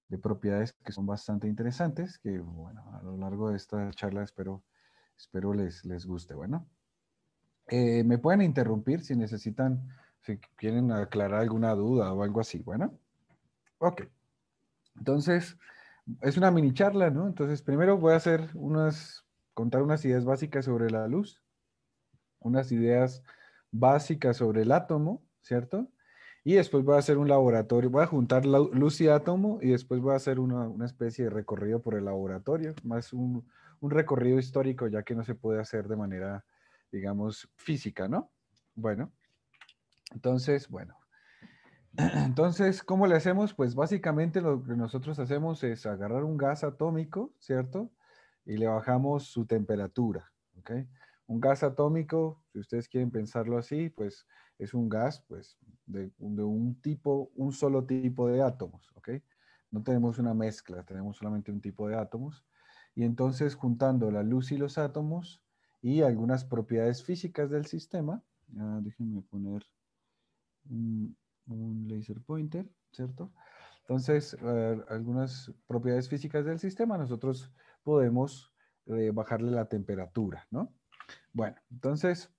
de propiedades que son bastante interesantes, que bueno, a lo largo de esta charla espero les guste. Bueno, me pueden interrumpir si necesitan, si quieren aclarar alguna duda o algo así. Bueno, ok. Entonces, es una mini charla, ¿no? Entonces, primero voy a contar unas ideas básicas sobre la luz, unas ideas básicas sobre el átomo, ¿cierto? Y después voy a hacer un laboratorio, voy a juntar luz y átomo y después voy a hacer una especie de recorrido por el laboratorio, más un recorrido histórico, ya que no se puede hacer de manera, digamos, física, ¿no? Bueno, entonces, bueno. Entonces, ¿cómo le hacemos? Pues básicamente lo que nosotros hacemos es agarrar un gas atómico, ¿cierto? Y le bajamos su temperatura, ¿ok? Un gas atómico, si ustedes quieren pensarlo así, pues es un gas, pues, de un tipo, un solo tipo de átomos, ¿ok? No tenemos una mezcla, tenemos solamente un tipo de átomos. Y entonces, juntando la luz y los átomos y algunas propiedades físicas del sistema, déjenme poner un, un laser pointer, ¿cierto? Entonces, algunas propiedades físicas del sistema, nosotros podemos bajarle la temperatura, ¿no? Bueno, entonces,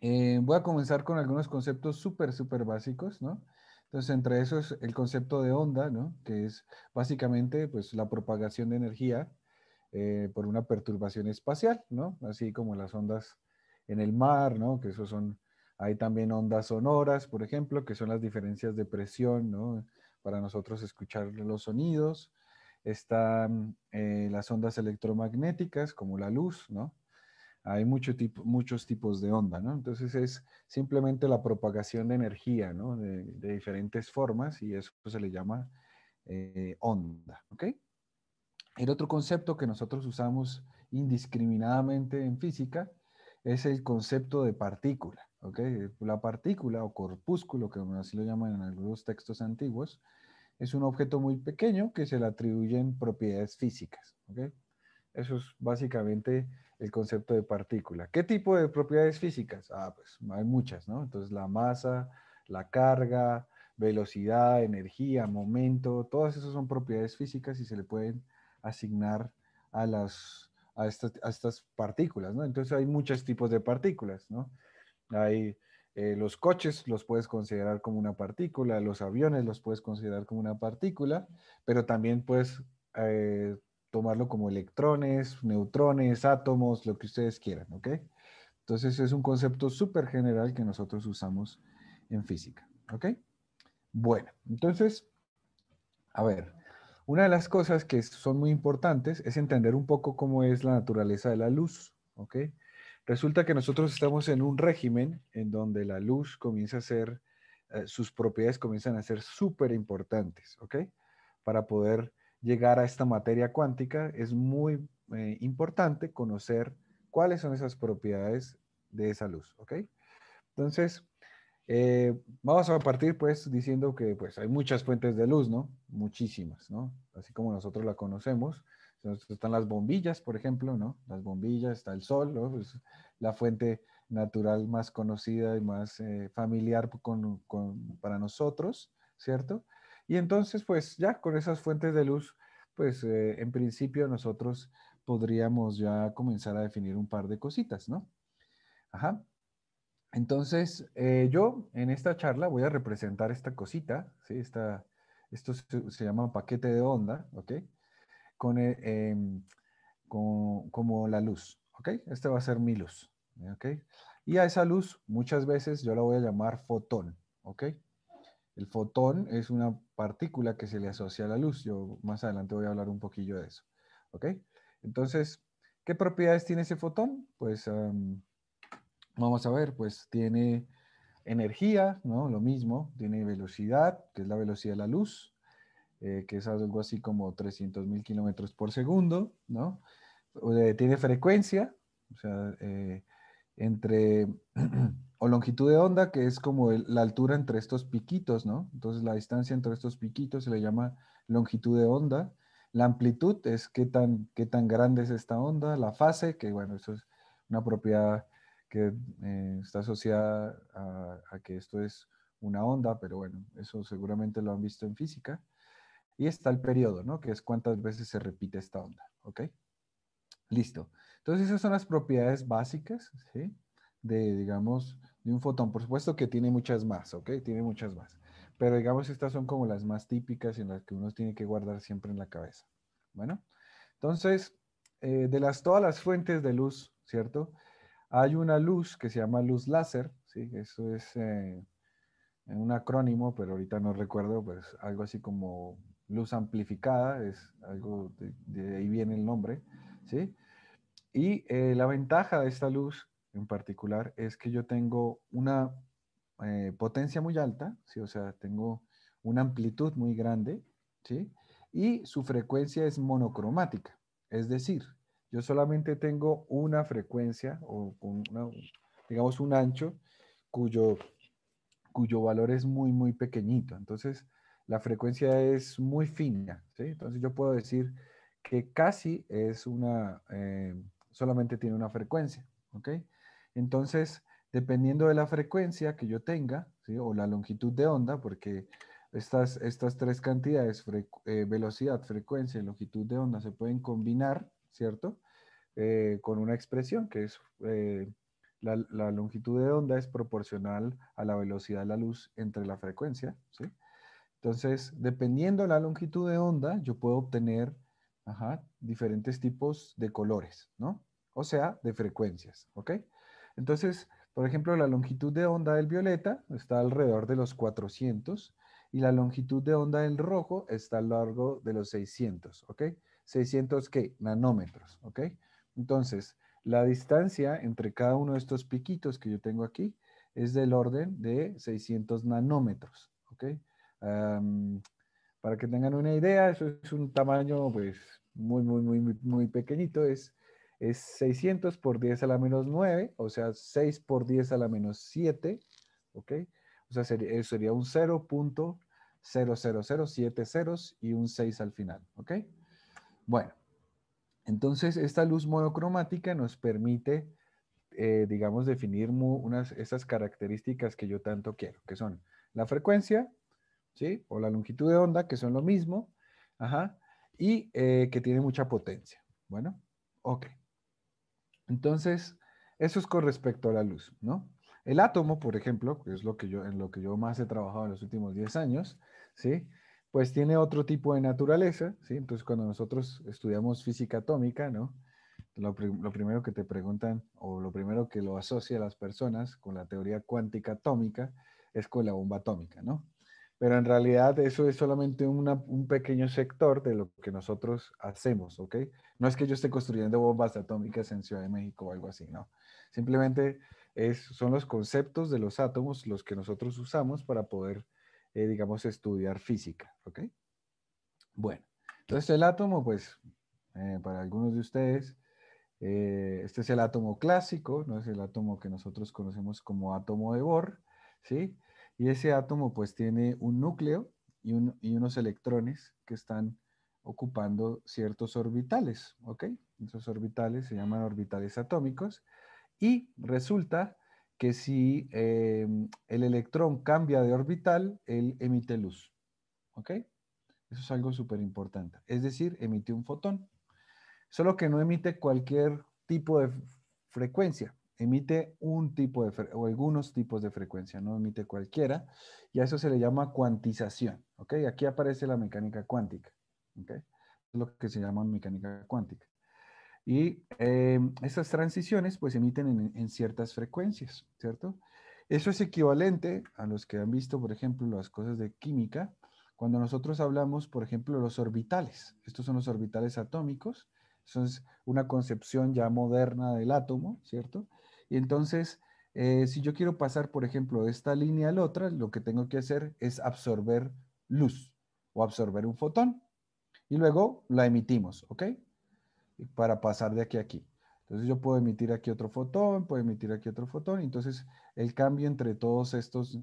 voy a comenzar con algunos conceptos súper básicos, ¿no? Entonces, entre esos, el concepto de onda, ¿no? Que es básicamente, pues, la propagación de energía por una perturbación espacial, ¿no? Así como las ondas en el mar, ¿no? Que esos son, hay también ondas sonoras, por ejemplo, que son las diferencias de presión, ¿no? Para nosotros escuchar los sonidos. Están las ondas electromagnéticas, como la luz, ¿no? Hay muchos tipos de onda, ¿no? Entonces es simplemente la propagación de energía, ¿no? De diferentes formas y eso se le llama onda, ¿ok? El otro concepto que nosotros usamos indiscriminadamente en física es el concepto de partícula, ¿ok? La partícula o corpúsculo, que así lo llaman en algunos textos antiguos, es un objeto muy pequeño que se le atribuyen propiedades físicas, ¿ok? Eso es básicamente el concepto de partícula. ¿Qué tipo de propiedades físicas? Ah, pues hay muchas, ¿no? Entonces la masa, la carga, velocidad, energía, momento, todas esas son propiedades físicas y se le pueden asignar a estas partículas, ¿no? Entonces hay muchos tipos de partículas, ¿no? Hay los coches los puedes considerar como una partícula, los aviones los puedes considerar como una partícula, pero también puedes eh, tomarlo como electrones, neutrones, átomos, lo que ustedes quieran, ¿ok? Entonces es un concepto súper general que nosotros usamos en física, ¿ok? Bueno, entonces, a ver, una de las cosas que son muy importantes es entender un poco cómo es la naturaleza de la luz, ¿ok? Resulta que nosotros estamos en un régimen en donde la luz comienza a ser, sus propiedades comienzan a ser súper importantes, ¿ok? Para poder llegar a esta materia cuántica es muy importante conocer cuáles son esas propiedades de esa luz, ¿ok? Entonces, vamos a partir pues diciendo que pues hay muchas fuentes de luz, ¿no? Muchísimas, ¿no? Así como nosotros la conocemos. Entonces, están las bombillas, por ejemplo, ¿no? Las bombillas, está el sol, ¿no? Es la fuente natural más conocida y más familiar para nosotros, ¿cierto? Y entonces, pues ya con esas fuentes de luz, pues en principio nosotros podríamos ya comenzar a definir un par de cositas, ¿no? Ajá. Entonces, yo en esta charla voy a representar esta cosita, ¿sí? Esto se llama paquete de onda, ¿ok? Con, como la luz, ¿ok? Esta va a ser mi luz, ¿ok? Y a esa luz muchas veces yo la voy a llamar fotón, ¿ok? El fotón es una partícula que se le asocia a la luz. Yo más adelante voy a hablar un poquillo de eso, ¿ok? Entonces, ¿qué propiedades tiene ese fotón? Pues vamos a ver, pues tiene energía, ¿no? Lo mismo, tiene velocidad, que es la velocidad de la luz, que es algo así como 300.000 kilómetros por segundo, ¿no? Tiene frecuencia, o sea, entre, o longitud de onda, que es como la altura entre estos piquitos, ¿no? Entonces la distancia entre estos piquitos se le llama longitud de onda. La amplitud es qué tan grande es esta onda. La fase, que bueno, eso es una propiedad que está asociada a que esto es una onda, pero bueno, eso seguramente lo han visto en física. Y está el periodo, ¿no? Que es cuántas veces se repite esta onda, ¿ok? Listo. Entonces esas son las propiedades básicas, ¿sí? De, digamos, de un fotón. Por supuesto que tiene muchas más, ¿ok? Tiene muchas más. Pero digamos, estas son como las más típicas y en las que uno tiene que guardar siempre en la cabeza. Bueno, entonces, todas las fuentes de luz, ¿cierto? Hay una luz que se llama luz láser, ¿sí? Eso es un acrónimo, pero ahorita no recuerdo, pues algo así como luz amplificada, es algo de ahí viene el nombre, ¿sí? Y la ventaja de esta luz en particular es que yo tengo una potencia muy alta, ¿sí? O sea, tengo una amplitud muy grande, ¿sí? Y su frecuencia es monocromática, es decir, yo solamente tengo una frecuencia o digamos un ancho cuyo, cuyo valor es muy, muy pequeñito. Entonces, la frecuencia es muy fina, ¿sí? Entonces, yo puedo decir que casi es solamente tiene una frecuencia, ¿ok? Entonces, dependiendo de la frecuencia que yo tenga, ¿sí? O la longitud de onda, porque estas tres cantidades, velocidad, frecuencia y longitud de onda, se pueden combinar, ¿cierto? Con una expresión que es la longitud de onda es proporcional a la velocidad de la luz entre la frecuencia, ¿sí? Entonces, dependiendo de la longitud de onda, yo puedo obtener diferentes tipos de colores, ¿no? O sea, de frecuencias, ¿ok? Entonces, por ejemplo, la longitud de onda del violeta está alrededor de los 400 y la longitud de onda del rojo está a lo largo de los 600, ¿ok? 600, ¿qué? Nanómetros, ¿ok? Entonces, la distancia entre cada uno de estos piquitos que yo tengo aquí es del orden de 600 nanómetros, ¿ok? Am, para que tengan una idea, eso es un tamaño pues muy, muy, muy, muy, muy pequeñito. Es 600 por 10 a la menos 9, o sea, 6 por 10 a la menos 7, ¿ok? O sea, eso sería un 0.00007 ceros y un 6 al final, ¿ok? Bueno, entonces esta luz monocromática nos permite, digamos, definir esas características que yo tanto quiero, que son la frecuencia, ¿sí? O la longitud de onda, que son lo mismo, ajá, y que tiene mucha potencia. Bueno, ok. Entonces, eso es con respecto a la luz, ¿no? El átomo, por ejemplo, que es en lo que yo más he trabajado en los últimos 10 años, ¿sí? Pues tiene otro tipo de naturaleza, ¿sí? Entonces, cuando nosotros estudiamos física atómica, ¿no? Lo primero que te preguntan, o lo primero que lo asocia a las personas con la teoría cuántica atómica, es con la bomba atómica, ¿no? Pero en realidad eso es solamente un pequeño sector de lo que nosotros hacemos, ¿ok? No es que yo esté construyendo bombas atómicas en Ciudad de México o algo así, no. Simplemente son los conceptos de los átomos los que nosotros usamos para poder, digamos, estudiar física, ¿ok? Bueno, entonces el átomo, pues, para algunos de ustedes, este es el átomo clásico, no es el átomo que nosotros conocemos como átomo de Bohr, ¿sí? Y ese átomo pues tiene un núcleo y unos electrones que están ocupando ciertos orbitales, ¿ok? Esos orbitales se llaman orbitales atómicos y resulta que si el electrón cambia de orbital, él emite luz, ¿ok? Eso es algo súper importante. Es decir, emite un fotón. Solo que no emite cualquier tipo de frecuencia, emite un tipo o algunos tipos de frecuencia, no emite cualquiera, y a eso se le llama cuantización, ¿ok? Aquí aparece la mecánica cuántica, ¿ok? Es lo que se llama mecánica cuántica. Y esas transiciones pues emiten en ciertas frecuencias, ¿cierto? Eso es equivalente a los que han visto, por ejemplo, las cosas de química, cuando nosotros hablamos, por ejemplo, los orbitales. Estos son los orbitales atómicos. Eso es una concepción ya moderna del átomo, ¿cierto? Y entonces, si yo quiero pasar, por ejemplo, de esta línea a la otra, lo que tengo que hacer es absorber luz o absorber un fotón y luego la emitimos, ¿ok? Para pasar de aquí a aquí. Entonces yo puedo emitir aquí otro fotón, puedo emitir aquí otro fotón, y entonces el cambio entre todos estos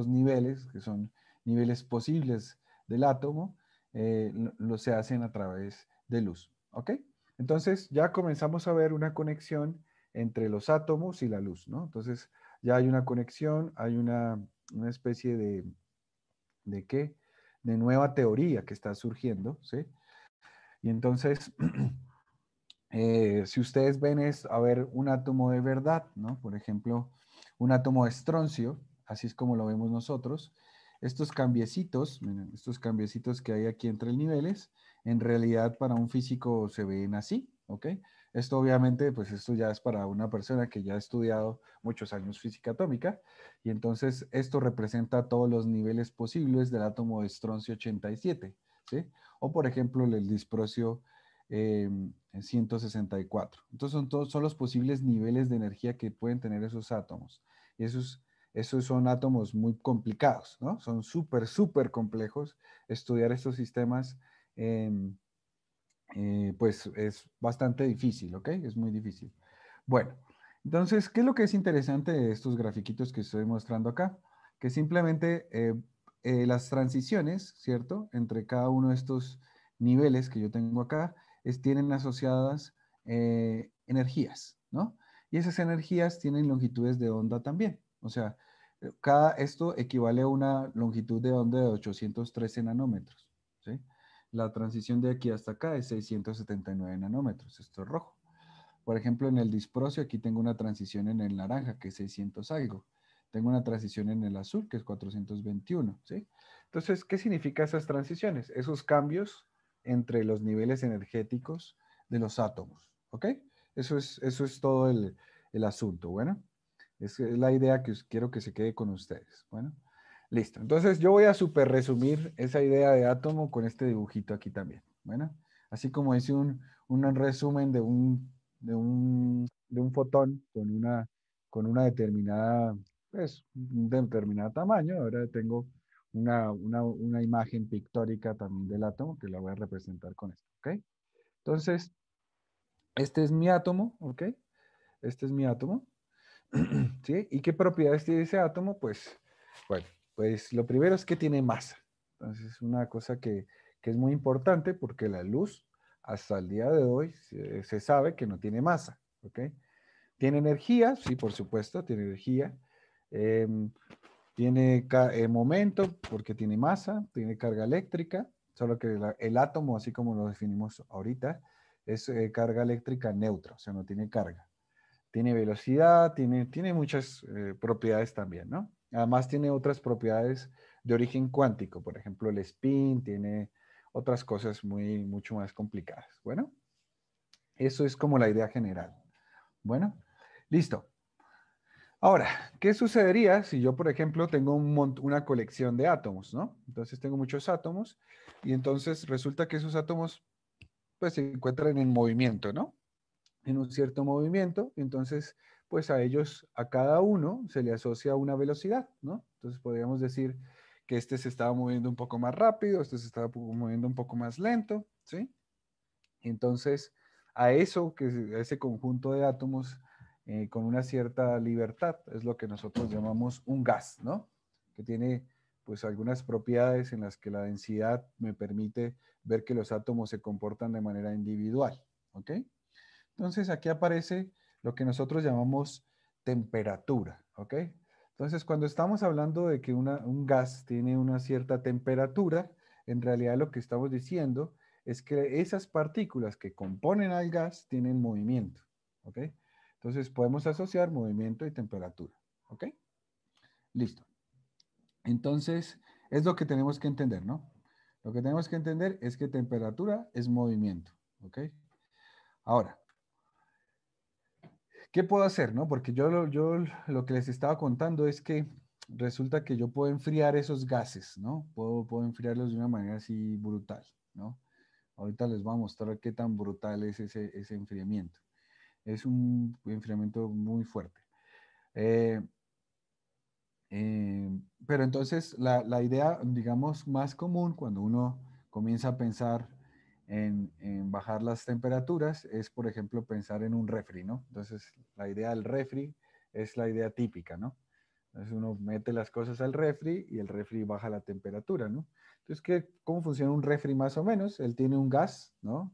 niveles, que son niveles posibles del átomo, se hacen a través de luz. ¿Ok? Entonces ya comenzamos a ver una conexión entre los átomos y la luz, ¿no? Entonces ya hay una conexión, hay una especie ¿de qué? de nueva teoría que está surgiendo, ¿sí? Y entonces, si ustedes ven es, a ver, un átomo de verdad, ¿no? Por ejemplo, un átomo de estroncio, así es como lo vemos nosotros. Estos cambiecitos, miren, estos cambiecitos que hay aquí entre niveles, en realidad para un físico se ven así, ¿ok? Esto obviamente, pues esto ya es para una persona que ya ha estudiado muchos años física atómica, y entonces esto representa todos los niveles posibles del átomo de estroncio 87, ¿sí? O por ejemplo, el disprocio 164. Entonces son los posibles niveles de energía que pueden tener esos átomos. Y esos son átomos muy complicados, ¿no? Son súper, súper complejos. Estudiar estos sistemas, em, pues es bastante difícil, ¿ok? Es muy difícil. Bueno, entonces, ¿qué es lo que es interesante de estos grafiquitos que estoy mostrando acá? Que simplemente las transiciones, ¿cierto? Entre cada uno de estos niveles que yo tengo acá, tienen asociadas energías, ¿no? Y esas energías tienen longitudes de onda también. O sea, esto equivale a una longitud de onda de 813 nanómetros, ¿sí? La transición de aquí hasta acá es 679 nanómetros, esto es rojo. Por ejemplo, en el disprocio aquí tengo una transición en el naranja, que es 600 algo. Tengo una transición en el azul, que es 421, ¿sí? Entonces, ¿qué significan esas transiciones? Esos cambios entre los niveles energéticos de los átomos, ¿ok? Eso es todo el asunto, bueno. Es la idea que quiero que se quede con ustedes, bueno. Listo. Entonces yo voy a super resumir esa idea de átomo con este dibujito aquí también. Bueno, así como hice un resumen de un fotón con una determinada, pues, un determinado tamaño. Ahora tengo una imagen pictórica también del átomo que la voy a representar con esto, ¿ok? Entonces, este es mi átomo, ¿ok? Este es mi átomo. ¿Sí? ¿Y qué propiedades tiene ese átomo? Pues, bueno, pues lo primero es que tiene masa. Entonces, es una cosa que es muy importante porque la luz, hasta el día de hoy, se sabe que no tiene masa, ¿ok? Tiene energía, sí, por supuesto, tiene energía. Em, tiene momento porque tiene masa, tiene carga eléctrica, solo que el átomo, así como lo definimos ahorita, es carga eléctrica neutra, o sea, no tiene carga. Tiene velocidad, tiene muchas propiedades también, ¿no? Además tiene otras propiedades de origen cuántico, por ejemplo, el spin, tiene otras cosas mucho más complicadas. Bueno, eso es como la idea general. Bueno, listo. Ahora, ¿qué sucedería si yo, por ejemplo, tengo una colección de átomos, ¿no? Entonces tengo muchos átomos y entonces resulta que esos átomos pues se encuentran en movimiento, ¿no? En un cierto movimiento, entonces, pues a ellos, a cada uno se le asocia una velocidad, ¿no? Entonces podríamos decir que este se estaba moviendo un poco más rápido, este se estaba moviendo un poco más lento, ¿sí? Entonces, a eso, a ese conjunto de átomos con una cierta libertad, es lo que nosotros llamamos un gas, ¿no? Que tiene pues algunas propiedades en las que la densidad me permite ver que los átomos se comportan de manera individual, ¿ok? Entonces aquí aparece lo que nosotros llamamos temperatura, ¿ok? Entonces cuando estamos hablando de que un gas tiene una cierta temperatura, en realidad lo que estamos diciendo es que esas partículas que componen al gas tienen movimiento, ¿ok? Entonces podemos asociar movimiento y temperatura, ¿ok? Listo. Entonces es lo que tenemos que entender, ¿no? Lo que tenemos que entender es que temperatura es movimiento, ¿ok? Ahora, ¿qué puedo hacer, no? Porque yo lo que les estaba contando es que resulta que yo puedo enfriar esos gases, ¿no? Puedo enfriarlos de una manera así brutal, ¿no? Ahorita les voy a mostrar qué tan brutal es ese enfriamiento. Es un enfriamiento muy fuerte. Eh, pero entonces la idea, digamos, más común cuando uno comienza a pensar en bajar las temperaturas es, por ejemplo, pensar en un refri, ¿no? Entonces, la idea del refri es la idea típica, ¿no? Entonces uno mete las cosas al refri y el refri baja la temperatura, ¿no? Entonces, ¿cómo funciona un refri más o menos? Él tiene un gas, ¿no?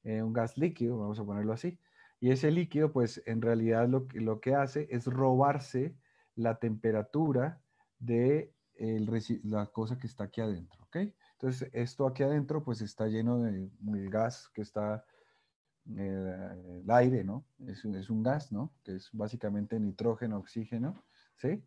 Un gas líquido, vamos a ponerlo así. Y ese líquido, pues en realidad lo que hace es robarse la temperatura de la cosa que está aquí adentro, ¿ok? Entonces, esto aquí adentro pues está lleno de el gas que está, el aire, ¿no? Es un gas, ¿no? Que es básicamente nitrógeno, oxígeno, ¿sí?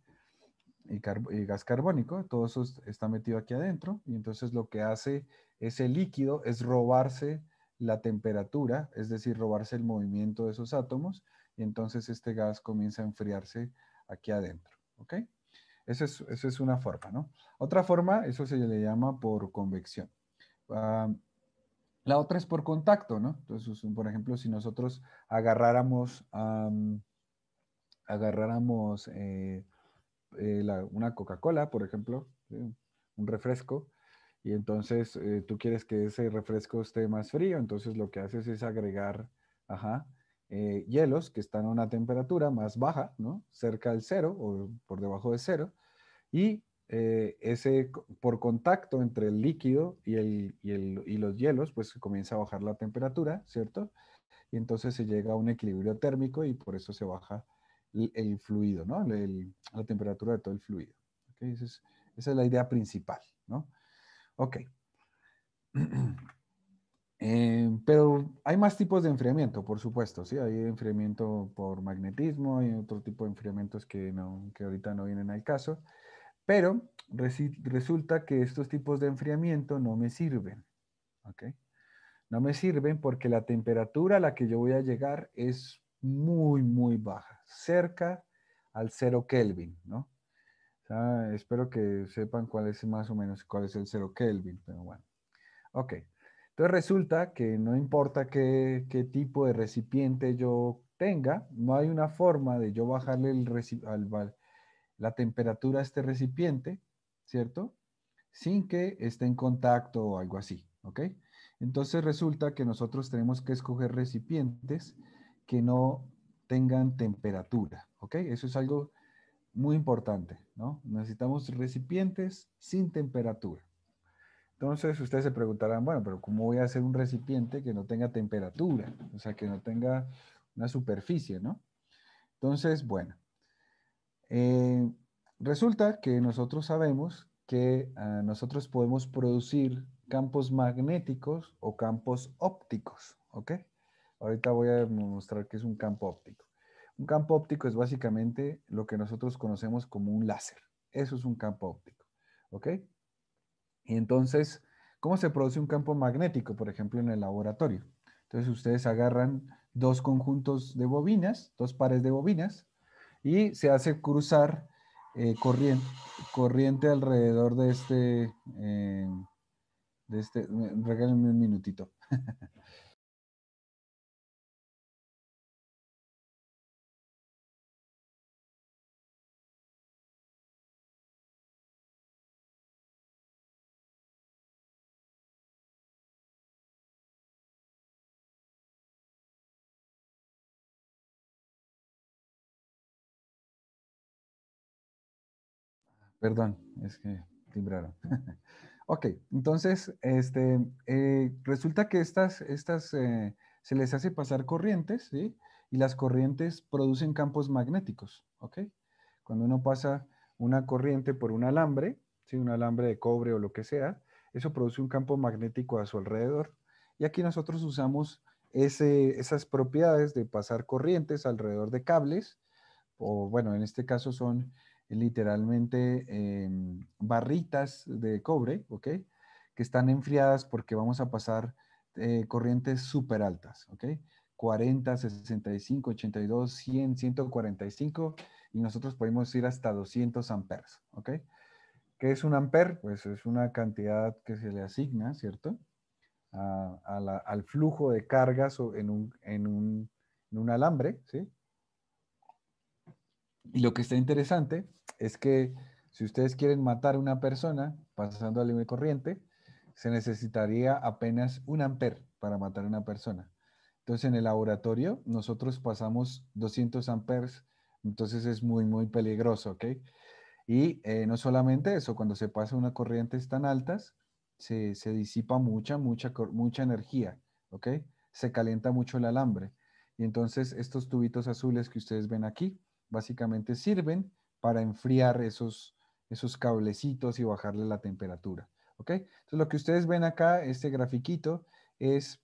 Y gas carbónico, todo eso está metido aquí adentro, y entonces lo que hace ese líquido es robarse la temperatura, es decir, robarse el movimiento de esos átomos, y entonces este gas comienza a enfriarse aquí adentro, ¿ok? Esa es una forma, ¿no? Otra forma, eso se le llama por convección. Ah, la otra es por contacto, ¿no? Entonces, por ejemplo, si nosotros agarráramos, agarráramos una Coca-Cola, por ejemplo, ¿sí? Un refresco, y entonces tú quieres que ese refresco esté más frío, entonces lo que haces es agregar, ajá, hielos que están a una temperatura más baja, ¿no? Cerca del cero o por debajo de cero, y por contacto entre el líquido y los hielos, pues comienza a bajar la temperatura, ¿cierto? Y entonces se llega a un equilibrio térmico y por eso se baja el fluido, ¿no? La temperatura de todo el fluido. ¿Ok? Esa es la idea principal, ¿no? Ok. Pero hay más tipos de enfriamiento, por supuesto, ¿sí? Hay enfriamiento por magnetismo, hay otro tipo de enfriamientos que ahorita no vienen al caso, pero resulta que estos tipos de enfriamiento no me sirven, ¿ok? No me sirven porque la temperatura a la que yo voy a llegar es muy, muy baja, cerca al 0 Kelvin, ¿no? O sea, espero que sepan cuál es más o menos cuál es el 0 Kelvin, pero bueno. Ok. Entonces resulta que no importa qué tipo de recipiente yo tenga, no hay una forma de yo bajarle la temperatura a este recipiente, ¿cierto? Sin que esté en contacto o algo así, ¿ok? Entonces resulta que nosotros tenemos que escoger recipientes que no tengan temperatura, ¿ok? Eso es algo muy importante, ¿no? Necesitamos recipientes sin temperatura. Entonces ustedes se preguntarán, bueno, pero ¿cómo voy a hacer un recipiente que no tenga temperatura? O sea, que no tenga una superficie, ¿no? Entonces, bueno, eh, resulta que nosotros sabemos que nosotros podemos producir campos magnéticos o campos ópticos, ¿ok? Ahorita voy a mostrar qué es un campo óptico. Un campo óptico es básicamente lo que nosotros conocemos como un láser. Eso es un campo óptico, ¿ok? Y entonces, ¿cómo se produce un campo magnético, por ejemplo, en el laboratorio? Entonces, ustedes agarran dos conjuntos de bobinas, dos pares de bobinas, y se hace cruzar corriente alrededor de este, regálenme un minutito. Perdón, es que timbraron. Ok, entonces, resulta que estas se les hace pasar corrientes, ¿sí? Y las corrientes producen campos magnéticos, ¿ok? Cuando uno pasa una corriente por un alambre, ¿sí? Un alambre de cobre o lo que sea, eso produce un campo magnético a su alrededor. Y aquí nosotros usamos esas propiedades de pasar corrientes alrededor de cables, o bueno, en este caso son literalmente barritas de cobre, ¿ok? Que están enfriadas porque vamos a pasar corrientes súper altas, ¿ok? 40, 65, 82, 100, 145 y nosotros podemos ir hasta 200 amperes, ¿ok? ¿Qué es un amper? Pues es una cantidad que se le asigna, ¿cierto? Al flujo de cargas en un alambre, ¿sí? Y lo que está interesante es que si ustedes quieren matar a una persona pasando a libre corriente, se necesitaría apenas 1 amper para matar a una persona. Entonces en el laboratorio nosotros pasamos 200 amperes, entonces es muy, muy peligroso, ¿ok? Y no solamente eso, cuando se pasa una corrientes tan altas, se disipa mucha energía, ¿ok? Se calienta mucho el alambre. Y entonces estos tubitos azules que ustedes ven aquí, básicamente sirven para enfriar esos cablecitos y bajarle la temperatura. ¿Ok? Entonces, lo que ustedes ven acá, este grafiquito, es,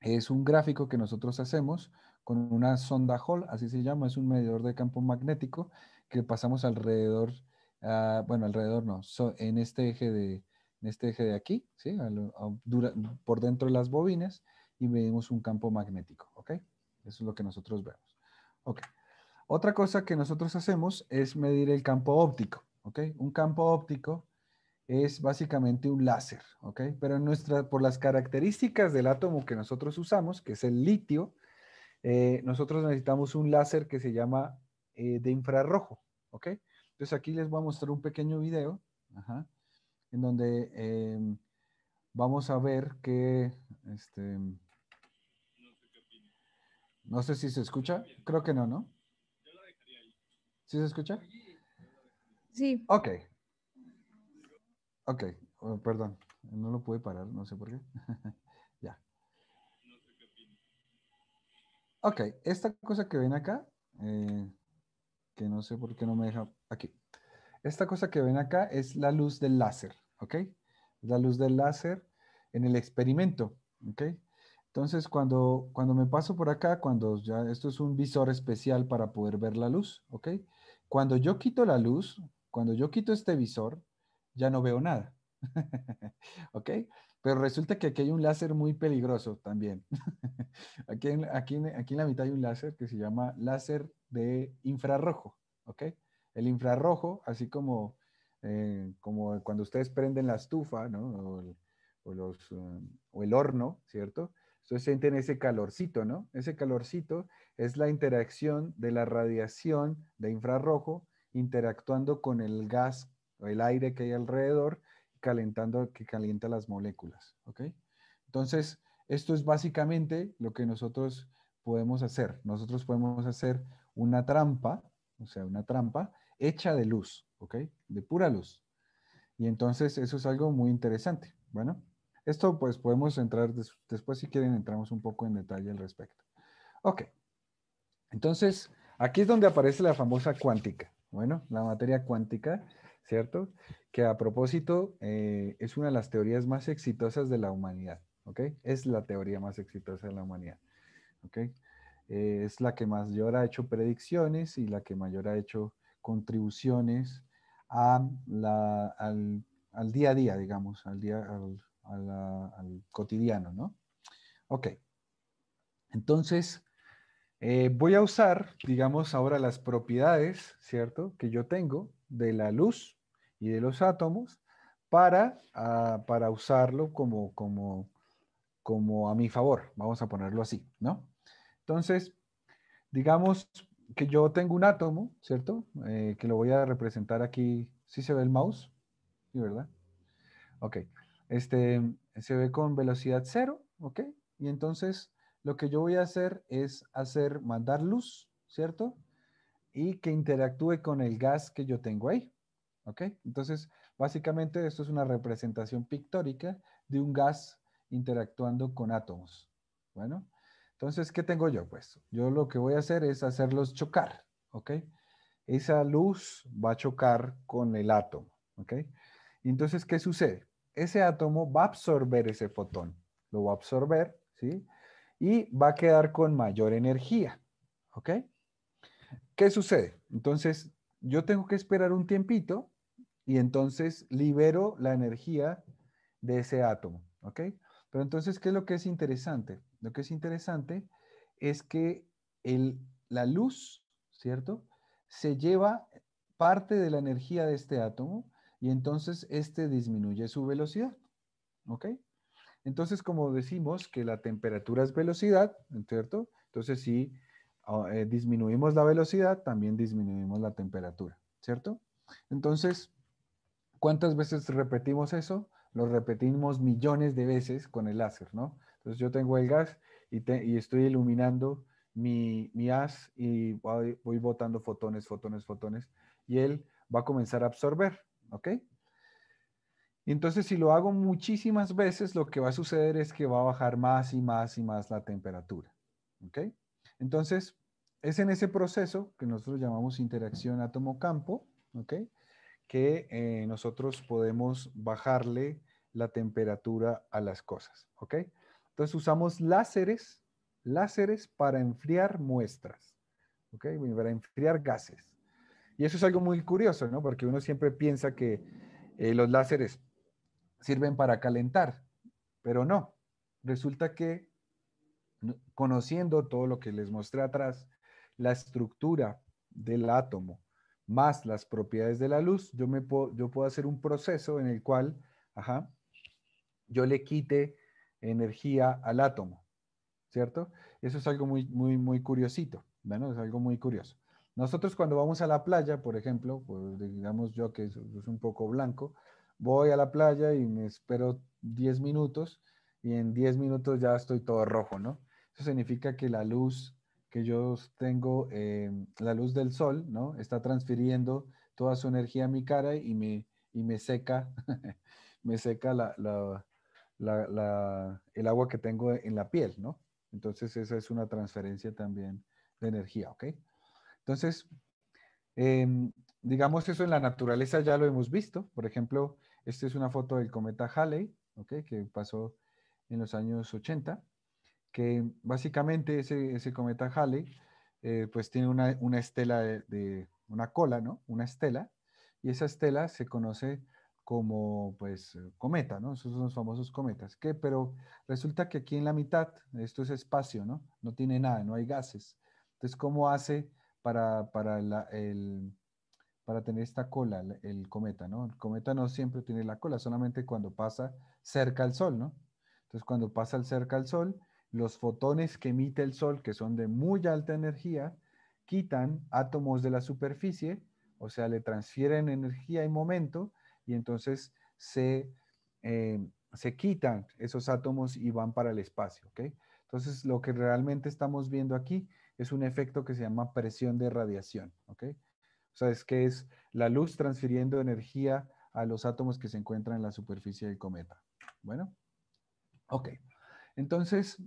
es un gráfico que nosotros hacemos con una sonda Hall, así se llama, es un medidor de campo magnético que pasamos alrededor, bueno, alrededor no, en este eje de aquí, ¿sí? Por dentro de las bobinas y medimos un campo magnético, ¿ok? Eso es lo que nosotros vemos. Ok. Otra cosa que nosotros hacemos es medir el campo óptico, ¿ok? Un campo óptico es básicamente un láser, ¿ok? Pero por las características del átomo que nosotros usamos, que es el litio, nosotros necesitamos un láser que se llama de infrarrojo, ¿ok? Entonces aquí les voy a mostrar un pequeño video, ajá, en donde vamos a ver que, no sé si se escucha, creo que no, ¿no? ¿Sí se escucha? Sí. Ok, ok, oh, perdón, no lo pude parar, no sé por qué. Ya. Ok, esta cosa que ven acá, eh, que no sé por qué no me deja aquí. Esta cosa que ven acá es la luz del láser, ¿ok? La luz del láser en el experimento, ¿ok? Entonces, cuando me paso por acá, cuando ya esto es un visor especial para poder ver la luz, ¿ok? Cuando yo quito la luz, cuando yo quito este visor, ya no veo nada, ¿ok? Pero resulta que aquí hay un láser muy peligroso también. Aquí en la mitad hay un láser que se llama láser de infrarrojo, ¿ok? El infrarrojo, así como cuando ustedes prenden la estufa, ¿no? O el horno, ¿cierto? Entonces sienten ese calorcito, ¿no? Ese calorcito es la interacción de la radiación de infrarrojo interactuando con el gas o el aire que hay alrededor, que calienta las moléculas, ¿ok? Entonces, esto es básicamente lo que nosotros podemos hacer. Nosotros podemos hacer una trampa, o sea, una trampa hecha de luz, ¿ok? De pura luz. Y entonces eso es algo muy interesante. Bueno, esto pues podemos entrar después si quieren entramos un poco en detalle al respecto. Ok, entonces aquí es donde aparece la famosa cuántica. Bueno, la materia cuántica, ¿cierto? Que a propósito es una de las teorías más exitosas de la humanidad, ¿ok? Es la teoría más exitosa de la humanidad, ¿ok? Es la que mayor ha hecho predicciones y la que mayor ha hecho contribuciones al día a día, digamos, al cotidiano, ¿no? Ok, entonces voy a usar, digamos, ahora las propiedades, ¿cierto? Que yo tengo de la luz y de los átomos para usarlo como a mi favor, vamos a ponerlo así, ¿no? Entonces, digamos que yo tengo un átomo, ¿cierto? Que lo voy a representar aquí. ¿Sí se ve el mouse? Sí, ¿verdad? Ok. Este se ve con velocidad cero, ¿ok? Y entonces lo que yo voy a hacer es mandar luz, ¿cierto? Y que interactúe con el gas que yo tengo ahí, ¿ok? Entonces, básicamente esto es una representación pictórica de un gas interactuando con átomos. Bueno, entonces, ¿qué tengo yo? Pues yo lo que voy a hacer es hacerlos chocar, ¿ok? Esa luz va a chocar con el átomo, ¿ok? Y entonces, ¿qué sucede? Ese átomo va a absorber ese fotón, lo va a absorber, ¿sí? Y va a quedar con mayor energía, ¿ok? ¿Qué sucede? Entonces, yo tengo que esperar un tiempito y entonces libero la energía de ese átomo, ¿ok? Pero entonces, ¿qué es lo que es interesante? Lo que es interesante es que la luz, ¿cierto? Se lleva parte de la energía de este átomo y entonces este disminuye su velocidad, ¿ok? Entonces, como decimos que la temperatura es velocidad, ¿cierto? Entonces, si disminuimos la velocidad, también disminuimos la temperatura, ¿cierto? Entonces, ¿cuántas veces repetimos eso? Lo repetimos millones de veces con el láser, ¿no? Entonces, yo tengo el gas y estoy iluminando mi haz y voy botando fotones, fotones, fotones, y él va a comenzar a absorber, ¿ok? Y entonces, si lo hago muchísimas veces, lo que va a suceder es que va a bajar más y más y más la temperatura. ¿Ok? Entonces, es en ese proceso que nosotros llamamos interacción átomo-campo, ¿ok? que nosotros podemos bajarle la temperatura a las cosas, ¿ok? Entonces usamos láseres, láseres para enfriar muestras, ¿ok? Para enfriar gases. Y eso es algo muy curioso, ¿no? Porque uno siempre piensa que los láseres sirven para calentar, pero no. Resulta que conociendo todo lo que les mostré atrás, la estructura del átomo más las propiedades de la luz, yo puedo hacer un proceso en el cual, ajá, yo le quite energía al átomo, ¿cierto? Eso es algo muy curiosito, ¿no? Es algo muy curioso. Nosotros cuando vamos a la playa, por ejemplo, pues digamos yo que es un poco blanco, voy a la playa y me espero 10 minutos y en 10 minutos ya estoy todo rojo, ¿no? Eso significa que la luz que yo tengo, la luz del sol, ¿no? Está transfiriendo toda su energía a mi cara y me seca, me seca el agua que tengo en la piel, ¿no? Entonces esa es una transferencia también de energía, ¿ok? Entonces, em, digamos eso en la naturaleza ya lo hemos visto. Por ejemplo, esta es una foto del cometa Halley, ¿ok? Que pasó en los años 80, que básicamente ese cometa Halley, pues tiene una estela una cola, ¿no? Una estela, y esa estela se conoce como, pues, cometa, ¿no? Esos son los famosos cometas, pero resulta que aquí en la mitad, esto es espacio, ¿no? No tiene nada, no hay gases. Entonces, ¿cómo hace para tener esta cola el cometa, ¿no? El cometa no siempre tiene la cola, solamente cuando pasa cerca al Sol, ¿no? Entonces, cuando pasa cerca al Sol, los fotones que emite el Sol, que son de muy alta energía, quitan átomos de la superficie, o sea, le transfieren energía y momento, y entonces se quitan esos átomos y van para el espacio, ¿ok? Entonces, lo que realmente estamos viendo aquí es un efecto que se llama presión de radiación, ¿ok? O sea, es que es la luz transfiriendo energía a los átomos que se encuentran en la superficie del cometa. Bueno, ok. Entonces,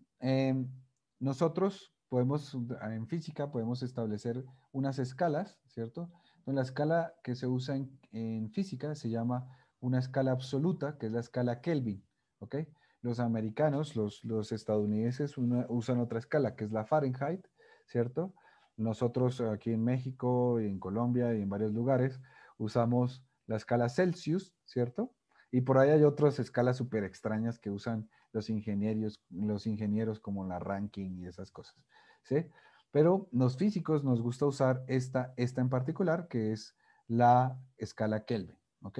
nosotros podemos, en física, podemos establecer unas escalas, ¿cierto? Entonces, la escala que se usa en física se llama una escala absoluta, que es la escala Kelvin, ¿ok? Los americanos, los estadounidenses usan otra escala, que es la Fahrenheit, ¿cierto? Nosotros aquí en México, y en Colombia y en varios lugares usamos la escala Celsius, ¿cierto? Y por ahí hay otras escalas súper extrañas que usan los ingenieros como la ranking y esas cosas, ¿sí? Pero los físicos nos gusta usar esta en particular, que es la escala Kelvin, ¿ok?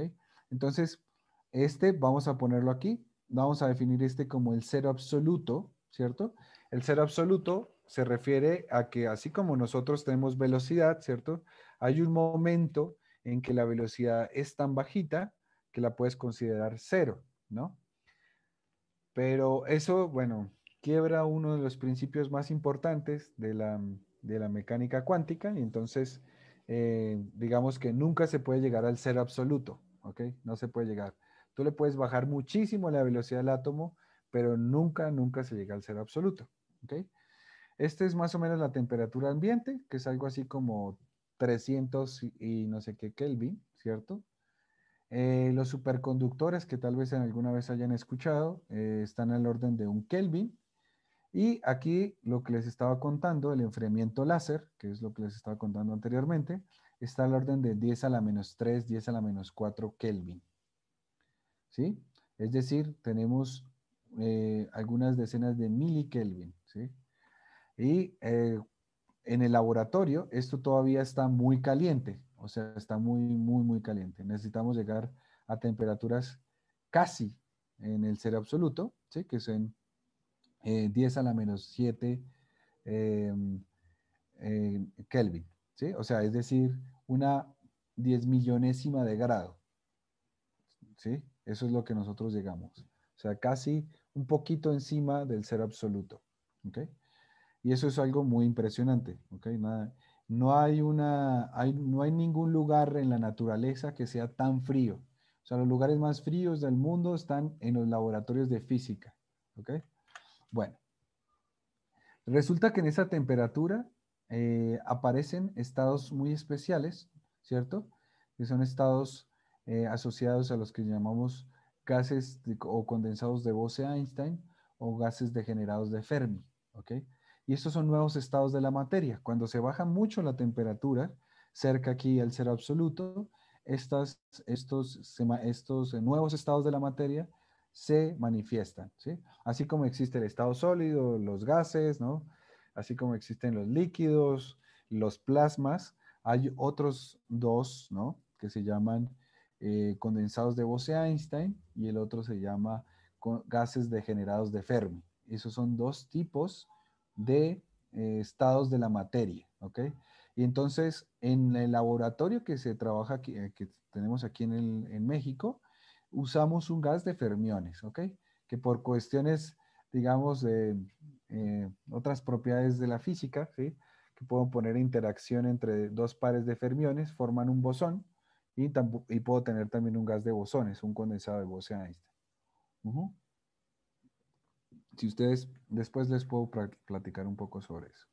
Entonces, vamos a ponerlo aquí, vamos a definir como el cero absoluto, ¿cierto? El cero absoluto se refiere a que así como nosotros tenemos velocidad, ¿cierto? Hay un momento en que la velocidad es tan bajita que la puedes considerar cero, ¿no? Pero eso, bueno, quiebra uno de los principios más importantes de la mecánica cuántica y entonces digamos que nunca se puede llegar al cero absoluto, ¿ok? No se puede llegar. Tú le puedes bajar muchísimo la velocidad del átomo, pero nunca se llega al cero absoluto, ¿ok? Este es más o menos la temperatura ambiente, que es algo así como 300 y no sé qué Kelvin, ¿cierto? Los superconductores que tal vez en alguna vez hayan escuchado están al orden de un Kelvin. Y aquí lo que les estaba contando, el enfriamiento láser, que es lo que les estaba contando anteriormente, está al orden de 10 a la menos 3, 10 a la menos 4 Kelvin. ¿Sí? Es decir, tenemos algunas decenas de milikelvin. ¿Sí? Y en el laboratorio esto todavía está muy caliente, o sea, está muy caliente. Necesitamos llegar a temperaturas casi en el cero absoluto, ¿sí? Que son 10 a la menos 7 eh, Kelvin, ¿sí? O sea, es decir, una 10 millonésima de grado, ¿sí? Eso es lo que nosotros llegamos. O sea, casi un poquito encima del cero absoluto, ¿ok? Y eso es algo muy impresionante, ¿ok? No hay ningún lugar en la naturaleza que sea tan frío. O sea, los lugares más fríos del mundo están en los laboratorios de física, ¿ok? Bueno, resulta que en esa temperatura aparecen estados muy especiales, ¿cierto? Que son estados asociados a los que llamamos o condensados de Bose-Einstein o gases degenerados de Fermi, ¿ok? Y estos son nuevos estados de la materia. Cuando se baja mucho la temperatura, cerca aquí al cero absoluto, estos nuevos estados de la materia se manifiestan, ¿sí? Así como existe el estado sólido, los gases, ¿no? Así como existen los líquidos, los plasmas, hay otros dos, ¿no? Que se llaman condensados de Bose-Einstein y el otro se llama gases degenerados de Fermi. Esos son dos tipos de estados de la materia, ¿ok? Y entonces, en el laboratorio que se trabaja aquí, que tenemos aquí en México, usamos un gas de fermiones, ¿ok? Que por cuestiones, digamos, de otras propiedades de la física, ¿sí? Que puedo poner interacción entre dos pares de fermiones, forman un bosón, y puedo tener también un gas de bosones, un condensado de Bose-Einstein. Ujú. Si ustedes, después les puedo platicar un poco sobre eso.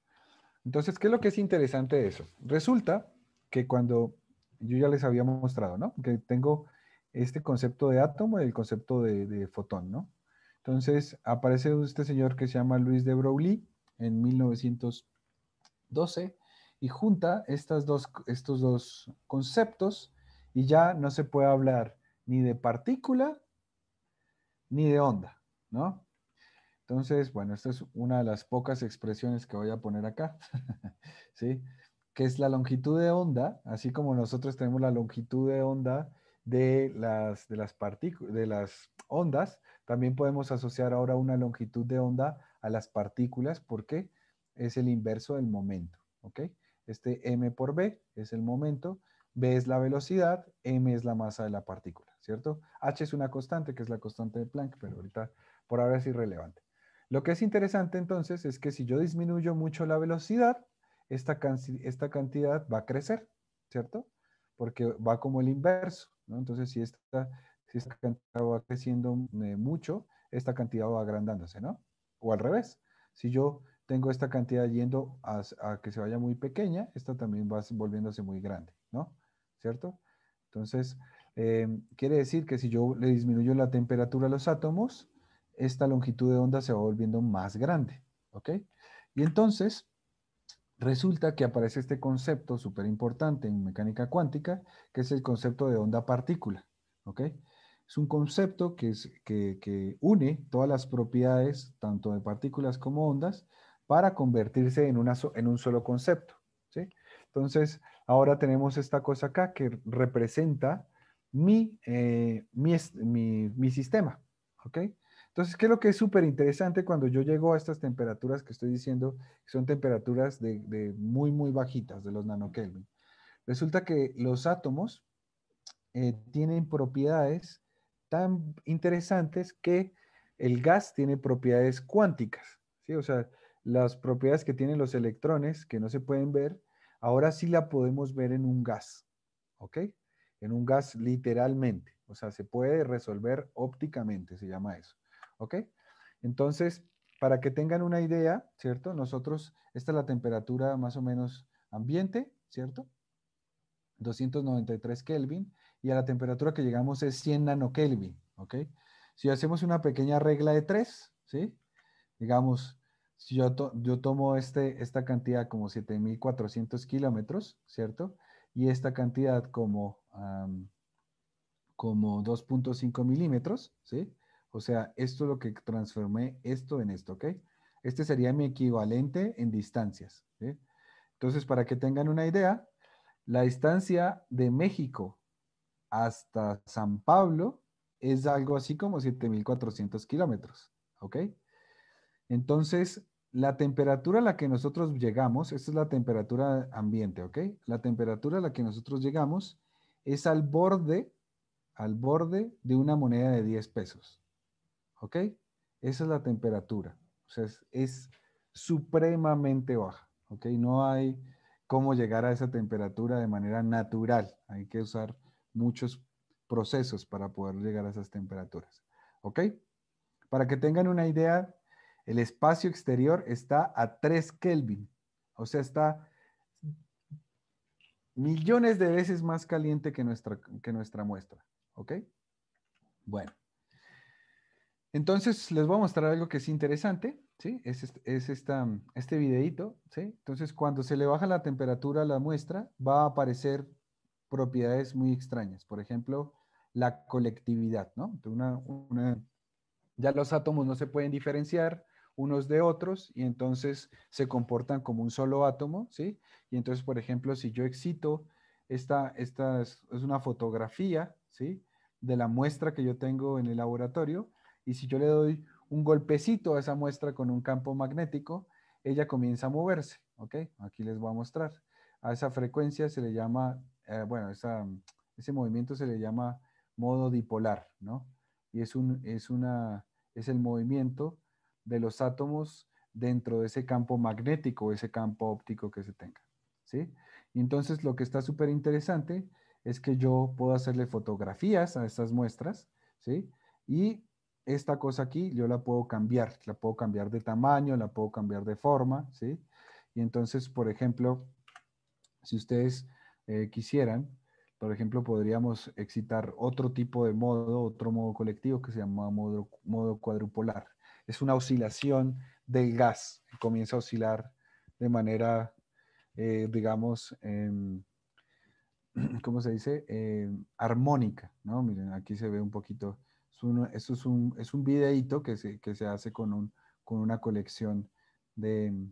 Entonces, ¿qué es lo que es interesante de eso? Resulta que cuando yo ya les había mostrado, ¿no? Que tengo este concepto de átomo y el concepto de fotón, ¿no? Entonces, aparece este señor que se llama Luis de Broglie en 1912 y junta estos dos conceptos y ya no se puede hablar ni de partícula ni de onda, ¿no? Entonces, bueno, esta es una de las pocas expresiones que voy a poner acá, ¿sí? Que es la longitud de onda, así como nosotros tenemos la longitud de onda de las ondas, también podemos asociar ahora una longitud de onda a las partículas porque es el inverso del momento, ¿ok? Este m por b es el momento, b es la velocidad, m es la masa de la partícula, ¿cierto? H es una constante, que es la constante de Planck, pero ahorita por ahora es irrelevante. Lo que es interesante entonces es que si yo disminuyo mucho la velocidad, esta cantidad va a crecer, ¿cierto? Porque va como el inverso, ¿no? Entonces, si esta cantidad va creciendo mucho, esta cantidad va agrandándose, ¿no? O al revés, si yo tengo esta cantidad yendo a que se vaya muy pequeña, esta también va volviéndose muy grande, ¿no? ¿Cierto? Entonces, quiere decir que si yo le disminuyo la temperatura a los átomos, esta longitud de onda se va volviendo más grande, ¿ok? Y entonces resulta que aparece este concepto súper importante en mecánica cuántica, que es el concepto de onda-partícula, ¿ok? Es un concepto que une todas las propiedades, tanto de partículas como ondas, para convertirse en un solo concepto, ¿sí? Entonces, ahora tenemos esta cosa acá que representa mi sistema, ¿ok? Entonces, ¿qué es lo que es súper interesante cuando yo llego a estas temperaturas que estoy diciendo, que son temperaturas de muy, muy bajitas, de los nanokelvin? Resulta que los átomos tienen propiedades tan interesantes que el gas tiene propiedades cuánticas, ¿sí? O sea, las propiedades que tienen los electrones, que no se pueden ver, ahora sí la podemos ver en un gas, ¿ok? En un gas literalmente, o sea, se puede resolver ópticamente, se llama eso, ¿ok? Entonces, para que tengan una idea, ¿cierto? Esta es la temperatura más o menos ambiente, ¿cierto? 293 Kelvin, y a la temperatura que llegamos es 100 nanokelvin, ¿ok? Si hacemos una pequeña regla de 3, ¿sí? Digamos, si yo tomo esta cantidad como 7.400 kilómetros, ¿cierto? Y esta cantidad como 2.5 milímetros, ¿sí? O sea, esto es lo que transformé esto en esto, ¿ok? Este sería mi equivalente en distancias, ¿sí? Entonces, para que tengan una idea, la distancia de México hasta San Pablo es algo así como 7.400 kilómetros, ¿ok? Entonces, la temperatura a la que nosotros llegamos, esta es la temperatura ambiente, ¿ok? La temperatura a la que nosotros llegamos es al borde de una moneda de 10 pesos, ¿ok? Esa es la temperatura, o sea, es supremamente baja, ¿ok? No hay cómo llegar a esa temperatura de manera natural, hay que usar muchos procesos para poder llegar a esas temperaturas, ¿ok? Para que tengan una idea, el espacio exterior está a 3 Kelvin, o sea, está millones de veces más caliente que nuestra muestra, ¿ok? Bueno, entonces les voy a mostrar algo que es interesante, ¿sí? Este videíto, ¿sí? Entonces, cuando se le baja la temperatura a la muestra, va a aparecer propiedades muy extrañas. Por ejemplo, la colectividad, ¿no? Ya los átomos no se pueden diferenciar unos de otros y entonces se comportan como un solo átomo, ¿sí? Y entonces, por ejemplo, si yo excito, esta es una fotografía, ¿sí? De la muestra que yo tengo en el laboratorio y si yo le doy un golpecito a esa muestra con un campo magnético, ella comienza a moverse, ¿ok? Aquí les voy a mostrar. A esa frecuencia se le llama, bueno, ese movimiento se le llama modo dipolar, ¿no? Y es el movimiento de los átomos dentro de ese campo magnético, ese campo óptico que se tenga, ¿sí? Y entonces lo que está súper interesante es que yo puedo hacerle fotografías a estas muestras, ¿sí? Y esta cosa aquí yo la puedo cambiar de tamaño, la puedo cambiar de forma, ¿sí? Y entonces, por ejemplo, si ustedes quisieran, por ejemplo, podríamos excitar otro tipo de modo, otro modo colectivo que se llama modo cuadrupolar. Es una oscilación del gas que comienza a oscilar de manera, digamos, ¿cómo se dice? Armónica, ¿no? Miren, aquí se ve un poquito. Esto es un videíto que se hace con una colección de,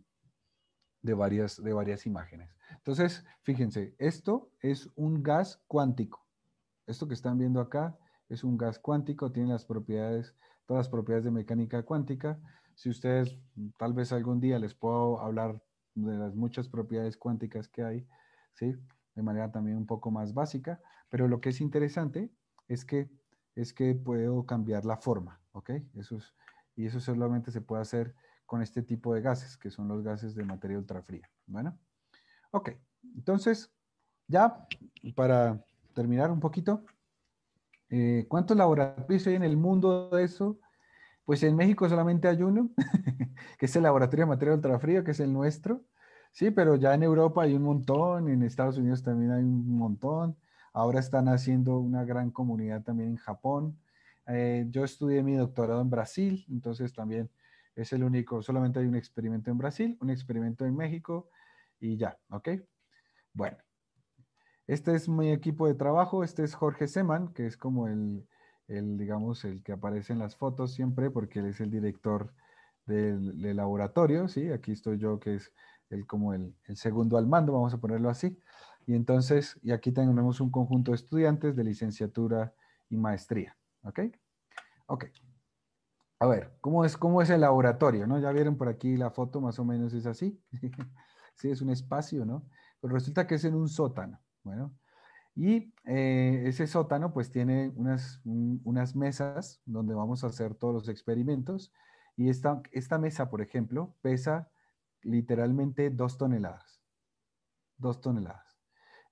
de varias imágenes. Entonces, fíjense, esto es un gas cuántico. Esto que están viendo acá es un gas cuántico, tiene todas las propiedades de mecánica cuántica. Si ustedes, tal vez algún día les puedo hablar de las muchas propiedades cuánticas que hay, ¿sí? De manera también un poco más básica, pero lo que es interesante es que, es que puedo cambiar la forma, ¿ok? Y eso solamente se puede hacer con este tipo de gases, que son los gases de materia ultrafría. Bueno, ok. Entonces, ya para terminar un poquito, ¿cuántos laboratorios hay en el mundo de eso? Pues en México solamente hay uno, que es el Laboratorio de Materia Ultrafría, que es el nuestro. Sí, pero ya en Europa hay un montón, en Estados Unidos también hay un montón. Ahora están haciendo una gran comunidad también en Japón. Yo estudié mi doctorado en Brasil, entonces también es el único, solamente hay un experimento en Brasil, un experimento en México y ya, ¿ok? Bueno, este es mi equipo de trabajo, este es Jorge Seman, que es como digamos, el que aparece en las fotos siempre, porque él es el director del laboratorio, ¿sí? Aquí estoy yo, que es como el segundo al mando, vamos a ponerlo así. Y entonces, y aquí tenemos un conjunto de estudiantes de licenciatura y maestría, ¿ok? Ok. A ver, cómo es el laboratorio, no? Ya vieron por aquí la foto, más o menos es así. Sí, es un espacio, ¿no? Pero resulta que es en un sótano. Bueno, y ese sótano pues tiene unas mesas donde vamos a hacer todos los experimentos. Y esta mesa, por ejemplo, pesa literalmente 2 toneladas. 2 toneladas.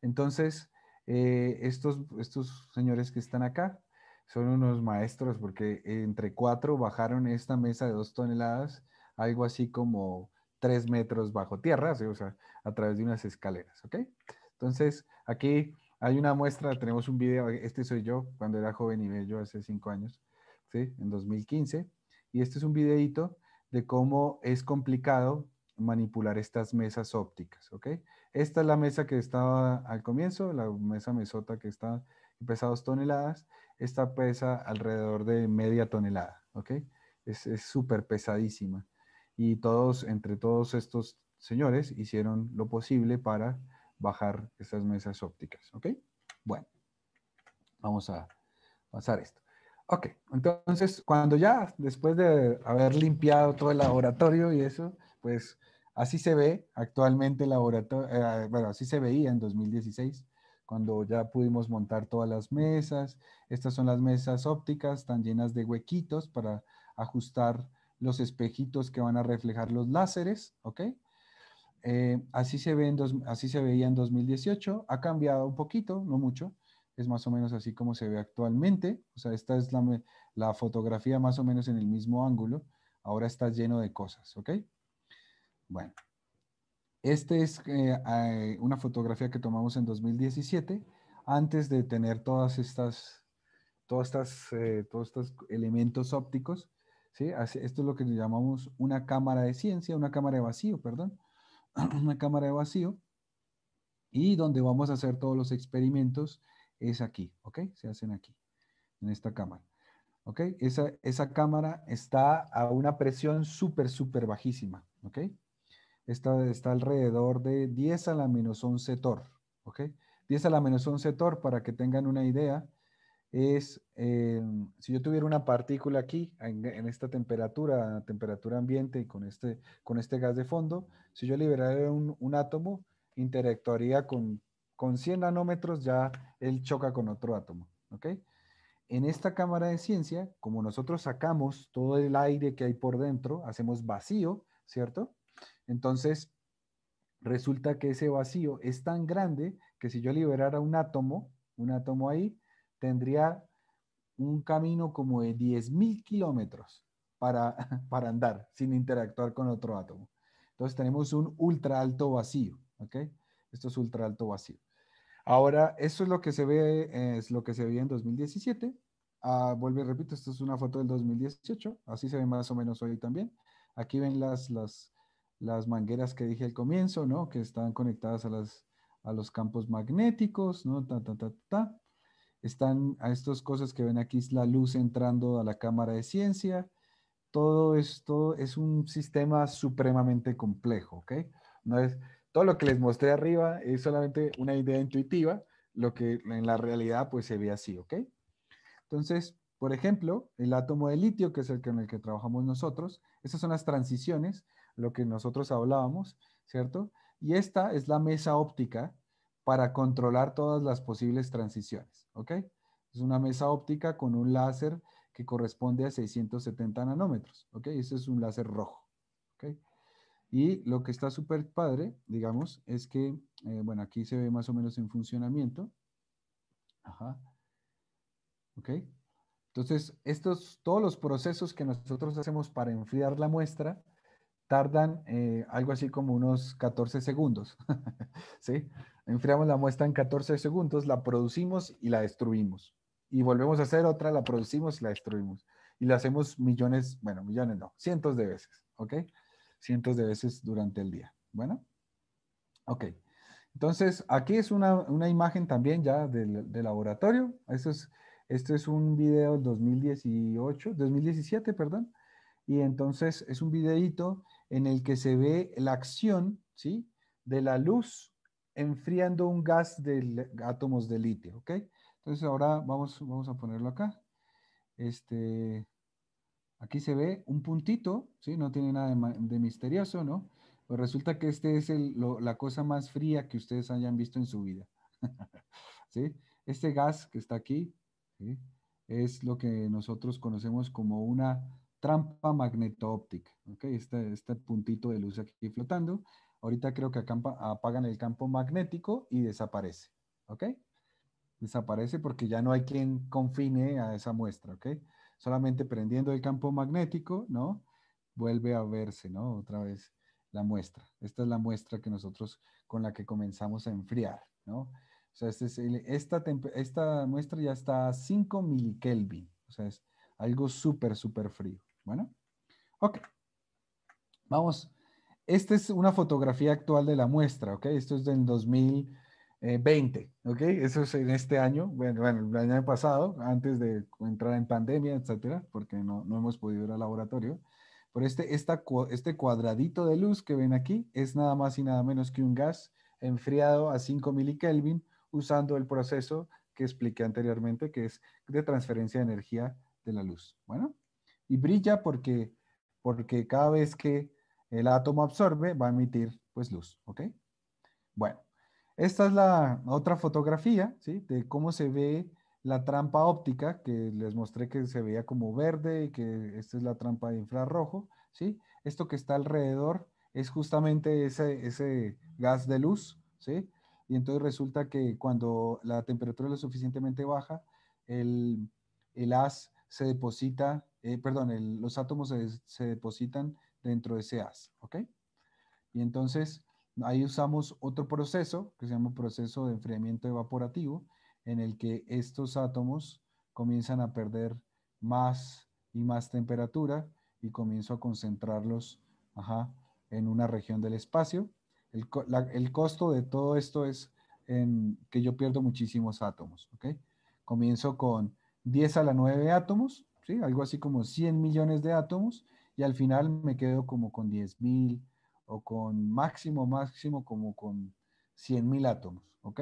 Entonces, estos señores que están acá son unos maestros porque entre cuatro bajaron esta mesa de 2 toneladas, algo así como 3 metros bajo tierra, ¿sí? O sea, a través de unas escaleras, ¿ok? Entonces, aquí hay una muestra, tenemos un video, este soy yo cuando era joven y bello hace 5 años, ¿sí? En 2015. Y este es un videito de cómo es complicado manipular estas mesas ópticas, ¿ok? Esta es la mesa que estaba al comienzo, la mesa mesota que pesa 2 toneladas. Esta pesa alrededor de media tonelada, ¿ok? Es súper pesadísima. Y entre todos estos señores hicieron lo posible para bajar estas mesas ópticas, ¿ok? Bueno, vamos a pasar esto. Ok, entonces cuando ya, después de haber limpiado todo el laboratorio y eso, pues así se ve actualmente el laboratorio, bueno, así se veía en 2016, cuando ya pudimos montar todas las mesas. Estas son las mesas ópticas, están llenas de huequitos para ajustar los espejitos que van a reflejar los láseres, ¿ok? Así se veía en 2018, ha cambiado un poquito, no mucho, es más o menos así como se ve actualmente, o sea, esta es la fotografía más o menos en el mismo ángulo, ahora está lleno de cosas, ¿ok? Bueno, Este es una fotografía que tomamos en 2017, antes de tener todos estos elementos ópticos, ¿sí? Esto es lo que llamamos una cámara de ciencia, una cámara de vacío, perdón, una cámara de vacío, y donde vamos a hacer todos los experimentos es aquí, ¿ok? Se hacen aquí, en esta cámara, ¿ok? Esa cámara está a una presión súper bajísima, ¿ok? Está alrededor de 10 a la menos 11 torr, ¿ok? 10 a la menos 11 torr, para que tengan una idea, es, si yo tuviera una partícula aquí, en esta temperatura ambiente, y con este gas de fondo, si yo liberara un átomo, interactuaría con 100 nanómetros, ya él choca con otro átomo, ¿ok? En esta cámara de ciencia, como nosotros sacamos todo el aire que hay por dentro, hacemos vacío, ¿cierto? Entonces, resulta que ese vacío es tan grande que si yo liberara un átomo ahí, tendría un camino como de 10.000 kilómetros para, para andar sin interactuar con otro átomo. Entonces tenemos un ultra alto vacío, ¿ok? Esto es ultra alto vacío. Ahora, eso es lo que se ve, es lo que se veía en 2017. Vuelvo y repito, esto es una foto del 2018, así se ve más o menos hoy también. Aquí ven las mangueras que dije al comienzo, ¿no? Que están conectadas a los campos magnéticos, ¿no? Están a estas cosas que ven aquí, es la luz entrando a la cámara de ciencia. Todo esto es un sistema supremamente complejo, ¿ok? No es, todo lo que les mostré arriba es solamente una idea intuitiva, lo que en la realidad pues se ve así, ¿ok? Entonces, por ejemplo, el átomo de litio, que es el con el que trabajamos nosotros, esas son las transiciones, lo que nosotros hablábamos, ¿cierto? Y esta es la mesa óptica para controlar todas las posibles transiciones, ¿ok? Es una mesa óptica con un láser que corresponde a 670 nanómetros, ¿ok? Ese es un láser rojo, ¿ok? Y lo que está súper padre, digamos, es que, bueno, aquí se ve más o menos en funcionamiento. Ajá, ¿ok? Entonces, todos los procesos que nosotros hacemos para enfriar la muestra tardan algo así como unos 14 segundos, ¿sí? Enfriamos la muestra en 14 segundos, la producimos y la destruimos. Y volvemos a hacer otra, la producimos y la destruimos. Y la hacemos millones, bueno, millones no, cientos de veces, ¿ok? Cientos de veces durante el día. Bueno, ok. Entonces, aquí es una imagen también ya del laboratorio. Esto es un video del 2018, 2017, perdón. Y entonces es un videíto en el que se ve la acción, ¿sí? De la luz enfriando un gas de átomos de litio, ¿ok? Entonces ahora vamos a ponerlo acá. Este, Aquí se ve un puntito, ¿sí? No tiene nada de misterioso, ¿no? Pues resulta que este es la cosa más fría que ustedes hayan visto en su vida, ¿sí? Este gas que está aquí, ¿sí? Es lo que nosotros conocemos como una trampa magneto-óptica, ¿ok? Este puntito de luz aquí flotando. Ahorita creo que apagan el campo magnético y desaparece, ¿ok? Desaparece porque ya no hay quien confine a esa muestra, ¿ok? Solamente prendiendo el campo magnético, ¿no? Vuelve a verse, ¿no? Otra vez la muestra. Esta es la muestra que nosotros, con la que comenzamos a enfriar, ¿no? O sea, esta muestra ya está a 5 milikelvin, o sea, es algo súper frío. Bueno, ok, vamos. Esta es una fotografía actual de la muestra, ¿ok? Esto es del 2020, ¿ok? Eso es en este año, bueno, el año pasado, antes de entrar en pandemia, etcétera, porque no hemos podido ir al laboratorio. Pero este cuadradito de luz que ven aquí es nada más y nada menos que un gas enfriado a 5 milikelvin usando el proceso que expliqué anteriormente, que es de transferencia de energía de la luz. Bueno, y brilla porque cada vez que el átomo absorbe, va a emitir pues luz, ¿ok? Bueno, esta es la otra fotografía, ¿sí? De cómo se ve la trampa óptica, que les mostré que se veía como verde y que esta es la trampa de infrarrojo, ¿sí? Esto que está alrededor es justamente ese gas de luz, ¿sí? Y entonces resulta que cuando la temperatura es lo suficientemente baja, el haz se deposita, perdón, los átomos se depositan dentro de ese haz, ¿ok? Y entonces Ahí usamos otro proceso que se llama proceso de enfriamiento evaporativo, en el que estos átomos comienzan a perder más y más temperatura y comienzo a concentrarlos, ajá, en una región del espacio. El costo de todo esto es que yo pierdo muchísimos átomos, ¿ok? Comienzo con 10 a la 9 átomos, ¿sí? Algo así como 100 millones de átomos, y al final me quedo como con 10.000 o con máximo como con 100.000 átomos, ¿ok?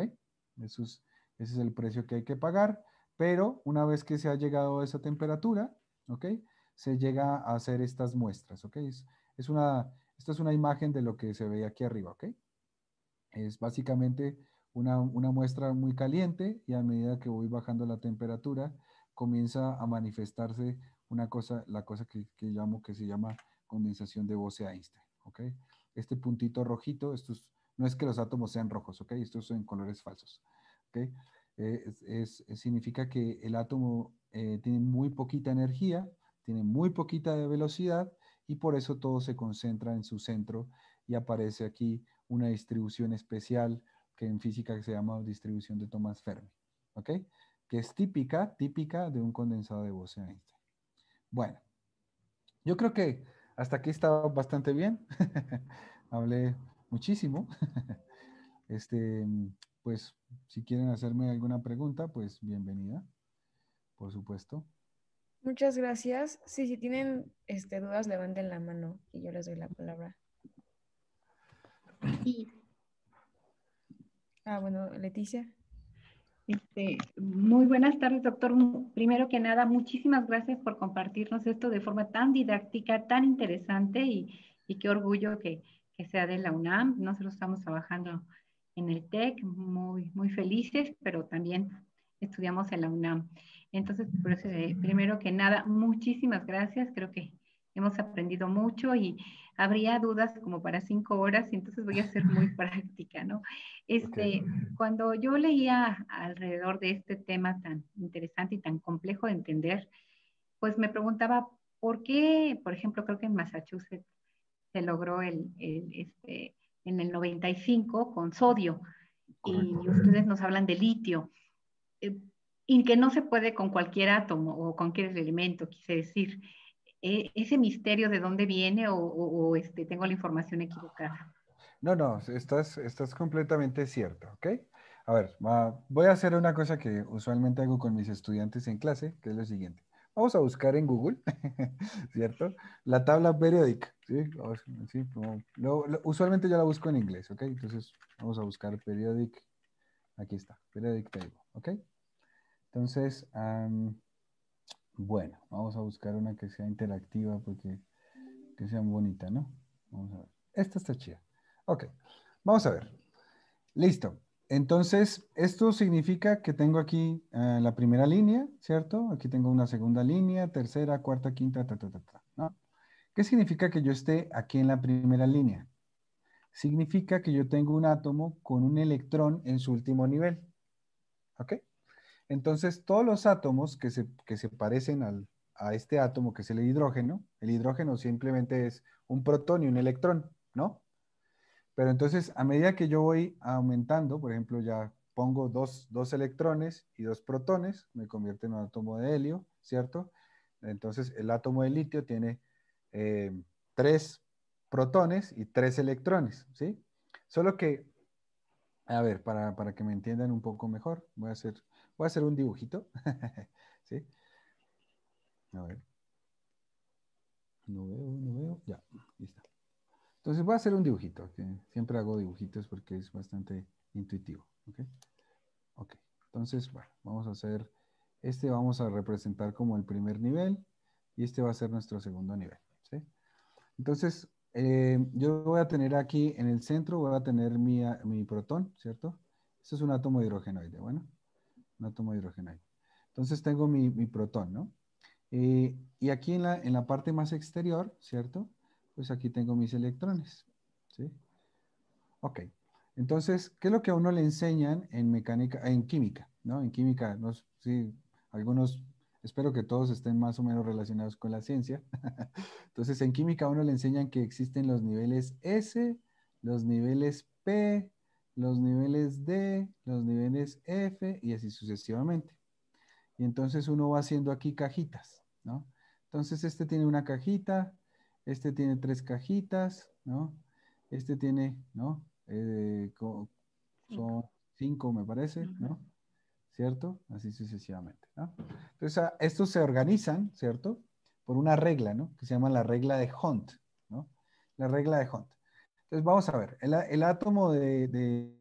Eso es, ese es el precio que hay que pagar, pero una vez que se ha llegado a esa temperatura, ¿ok? Se llega a hacer estas muestras, ¿ok? Esta es una imagen de lo que se ve aquí arriba, ¿ok? Es básicamente una muestra muy caliente y a medida que voy bajando la temperatura, comienza a manifestarse una cosa, la cosa que se llama condensación de Bose-Einstein, ¿ok? Este puntito rojito, no es que los átomos sean rojos, ¿ok? Estos son colores falsos, ¿ok? Significa que el átomo tiene muy poquita energía, tiene muy poquita de velocidad y por eso todo se concentra en su centro y aparece aquí una distribución especial que en física se llama distribución de Thomas Fermi, ¿ok? Que es típica de un condensado de Bose-Einstein. Bueno, yo creo que hasta aquí está bastante bien. Hablé muchísimo. Este, pues, si quieren hacerme alguna pregunta, pues bienvenida, por supuesto. Muchas gracias. Sí, si tienen dudas, levanten la mano y yo les doy la palabra. Y Bueno, Leticia. muy buenas tardes, doctor. Primero que nada, muchísimas gracias por compartirnos esto de forma tan didáctica, tan interesante y qué orgullo que sea de la UNAM. Nosotros estamos trabajando en el TEC, muy felices, pero también estudiamos en la UNAM. Entonces, por eso, primero que nada, muchísimas gracias. Creo que hemos aprendido mucho y habría dudas como para 5 horas, entonces voy a ser muy práctica, ¿no? Okay. Cuando yo leía alrededor de este tema tan interesante y tan complejo de entender, pues me preguntaba por qué, por ejemplo, creo que en Massachusetts se logró en el 95 con sodio y Correcto. ustedes nos hablan de litio, eh, y que no se puede con cualquier átomo o cualquier elemento, quise decir. ¿Ese misterio de dónde viene o tengo la información equivocada? No, estás completamente cierto, ¿ok? A ver, voy a hacer una cosa que usualmente hago con mis estudiantes en clase, que es lo siguiente. Vamos a buscar en Google, ¿cierto? La tabla periódica, ¿sí? Sí, usualmente yo la busco en inglés, ¿ok? Entonces, vamos a buscar periodic, aquí está, periodic table, ¿ok? Entonces, bueno, vamos a buscar una que sea interactiva porque que sea bonita, ¿no? Vamos a ver. Esta está chida. Ok, vamos a ver. Listo. Entonces, esto significa que tengo aquí la primera línea, ¿cierto? Aquí tengo una segunda línea, tercera, cuarta, quinta, ¿no? ¿Qué significa que yo esté aquí en la primera línea? Significa que yo tengo un átomo con un electrón en su último nivel, ¿ok? Entonces, todos los átomos que se parecen a este átomo, que es el hidrógeno simplemente es un protón y un electrón, ¿no? Pero entonces, a medida que yo voy aumentando, por ejemplo, ya pongo dos electrones y dos protones, me convierte en un átomo de helio, ¿cierto? Entonces, el átomo de litio tiene eh, tres protones y tres electrones, ¿sí? Solo que, a ver, para que me entiendan un poco mejor, voy a hacer un dibujito, ¿sí? A ver, no veo, ya, listo. Entonces voy a hacer un dibujito, que siempre hago dibujitos porque es bastante intuitivo, ¿ok? Ok, entonces, bueno, vamos a hacer, vamos a representar como el primer nivel y este va a ser nuestro segundo nivel, ¿sí? Entonces, yo voy a tener aquí en el centro, voy a tener mi protón, ¿cierto? Este es un átomo de hidrogenoide, bueno, un átomo de hidrogenoide. Entonces tengo mi protón, ¿no? Y aquí en la parte más exterior, ¿cierto? Pues aquí tengo mis electrones, ¿sí? Ok. Entonces, ¿qué es lo que a uno le enseñan en mecánica, en química, ¿no? En química, no, sí, algunos, espero que todos estén más o menos relacionados con la ciencia. Entonces, en química a uno le enseñan que existen los niveles S, los niveles P, los niveles D, los niveles F y así sucesivamente. Y entonces uno va haciendo aquí cajitas, ¿no? Entonces este tiene una cajita, este tiene 3 cajitas, ¿no? Este tiene, ¿no? Son 5 me parece, ¿no? ¿Cierto? Así sucesivamente, ¿no? Entonces estos se organizan, ¿cierto? Por una regla, ¿no? Que se llama la regla de Hunt, ¿no? La regla de Hunt. Entonces vamos a ver, el átomo de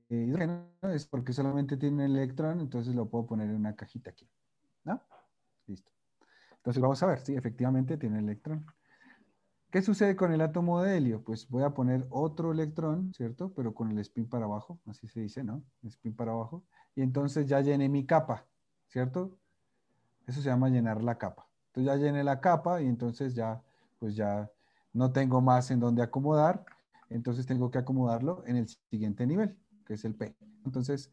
hidrógeno es porque solamente tiene un electrón, entonces lo puedo poner en una cajita aquí, ¿no? Listo. Entonces vamos a ver, sí, efectivamente tiene electrón. ¿Qué sucede con el átomo de helio? Pues voy a poner otro electrón, ¿cierto? Pero con el spin para abajo, así se dice, ¿no? Spin para abajo. Y entonces ya llené mi capa, ¿cierto? Eso se llama llenar la capa. Entonces ya llené la capa y entonces ya, pues ya no tengo más en donde acomodar. Entonces tengo que acomodarlo en el siguiente nivel, que es el P. Entonces,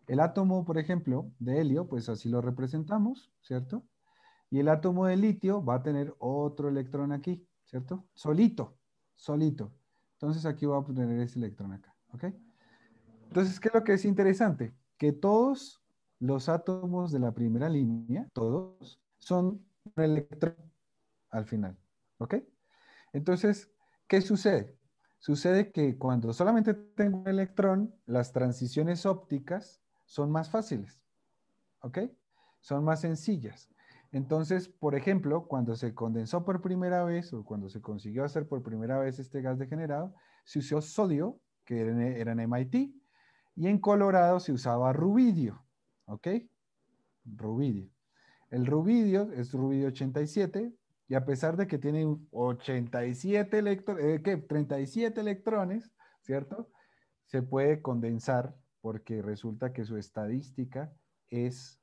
el átomo, por ejemplo, de helio, pues así lo representamos, ¿cierto? Y el átomo de litio va a tener otro electrón aquí, ¿cierto? Solito, solito. Entonces aquí voy a poner ese electrón acá, ¿ok? Entonces, ¿qué es lo que es interesante? Que todos los átomos de la primera línea, todos, son un electrón al final, ¿ok? Entonces, ¿qué sucede? Sucede que cuando solamente tengo un electrón, las transiciones ópticas son más fáciles, ¿ok? Son más sencillas. Entonces, por ejemplo, cuando se condensó por primera vez o cuando se consiguió hacer por primera vez este gas degenerado, se usó sodio, que era en MIT, y en Colorado se usaba rubidio, ¿ok? Rubidio. El rubidio es rubidio 87 y a pesar de que tiene 87 electrones, ¿qué? 37 electrones, ¿cierto? Se puede condensar porque resulta que su estadística es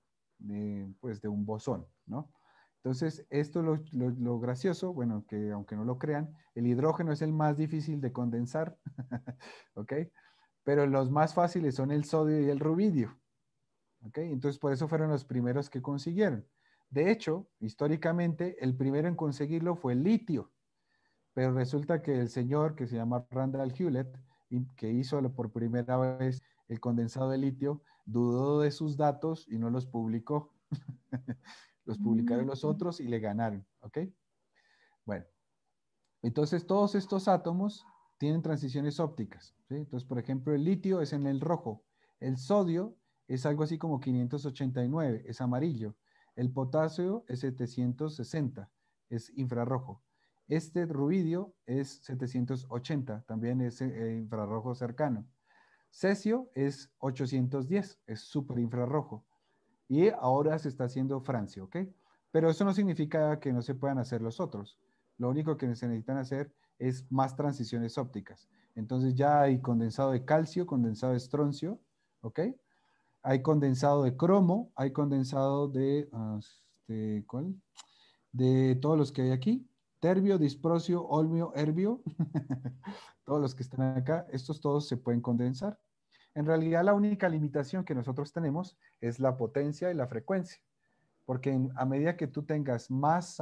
pues de un bosón, ¿no? Entonces, esto es lo gracioso, bueno, que aunque no lo crean, el hidrógeno es el más difícil de condensar, ¿ok? Pero los más fáciles son el sodio y el rubidio, ¿ok? Entonces, por eso fueron los primeros que consiguieron. De hecho, históricamente, el primero en conseguirlo fue el litio, pero resulta que el señor que se llama Randall Hewlett, que hizo por primera vez el condensado de litio, dudó de sus datos y no los publicó. Los publicaron los otros y le ganaron, ¿ok? Bueno, entonces todos estos átomos tienen transiciones ópticas, ¿sí? Entonces, por ejemplo, el litio es en el rojo, el sodio es algo así como 589, es amarillo, el potasio es 760, es infrarrojo. Este rubidio es 780, también es infrarrojo cercano. Cesio es 810, es súper infrarrojo. Y ahora se está haciendo francio, ¿ok? Pero eso no significa que no se puedan hacer los otros. Lo único que se necesitan hacer es más transiciones ópticas. Entonces ya hay condensado de calcio, condensado de estroncio, ¿ok? Hay condensado de cromo, hay condensado de, ¿cuál? De todos los que hay aquí. Terbio, disprosio, olmio, herbio. Todos los que están acá, estos todos se pueden condensar. En realidad la única limitación que nosotros tenemos es la potencia y la frecuencia, porque a medida que tú tengas más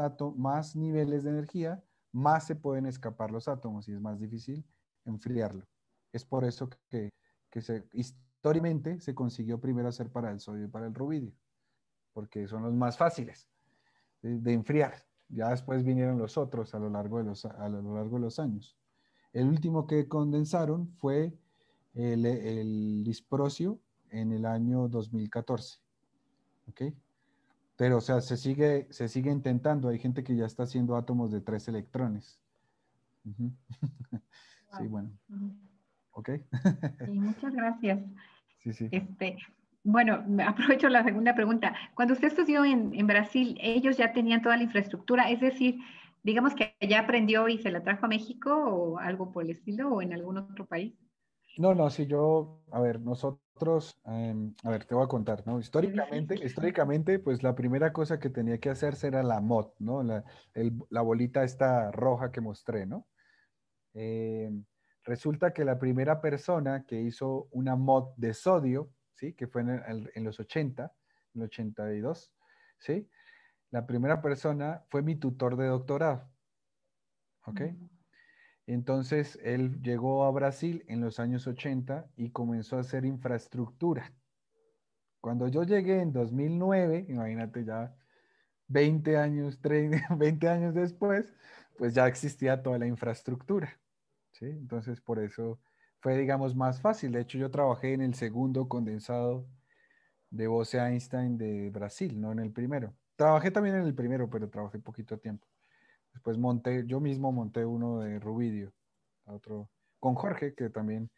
niveles de energía, más se pueden escapar los átomos y es más difícil enfriarlo. Es por eso que históricamente se consiguió primero hacer para el sodio y para el rubidio, porque son los más fáciles de enfriar. Ya después vinieron los otros a lo largo de los años. El último que condensaron fue el disprosio en el año 2014. ¿Ok? Pero, o sea, se sigue intentando. Hay gente que ya está haciendo átomos de 3 electrones. Ujú. Sí, Wow. bueno. ¿Ok? Sí, muchas gracias. Sí, sí. Este, bueno, aprovecho la segunda pregunta. Cuando usted estudió en Brasil, ¿ellos ya tenían toda la infraestructura? Es decir, digamos que ya aprendió y se la trajo a México o algo por el estilo o en algún otro país. No, no, si yo, a ver, nosotros, a ver, te voy a contar, ¿no? Qué difícil. Históricamente, pues la primera cosa que tenía que hacerse era la MOT, ¿no? La bolita esta roja que mostré, ¿no? Eh, Resulta que la primera persona que hizo una mod de sodio, ¿sí? Que fue en los 80, en el 82, ¿sí? La primera persona fue mi tutor de doctorado, ¿ok? Entonces, él llegó a Brasil en los años 80 y comenzó a hacer infraestructura. Cuando yo llegué en 2009, imagínate ya 20 años, 30, 20 años después, pues ya existía toda la infraestructura, ¿sí? Entonces, por eso fue, digamos, más fácil. De hecho, yo trabajé en el segundo condensado de Bose-Einstein de Brasil, no en el primero. Trabajé también en el primero, pero trabajé poquito tiempo. Después yo mismo monté uno de rubidio, otro, con Jorge, que también,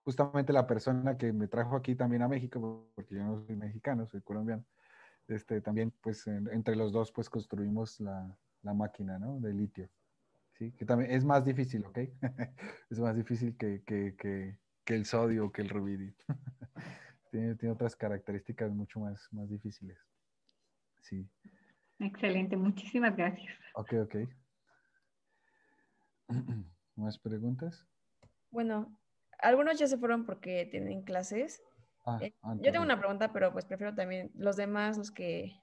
justamente la persona que me trajo aquí también a México, porque yo no soy mexicano, soy colombiano, también, pues, entre los dos, pues, construimos la máquina, ¿no? De litio, ¿sí? Que también es más difícil, ¿ok? Es más difícil que el sodio, que el rubidio. Tiene otras características mucho más difíciles. Sí. Excelente, muchísimas gracias. Ok, ok. ¿Más preguntas? Bueno, algunos ya se fueron porque tienen clases. Ah, Yo tengo Antonio. una pregunta, pero pues prefiero también los demás, los que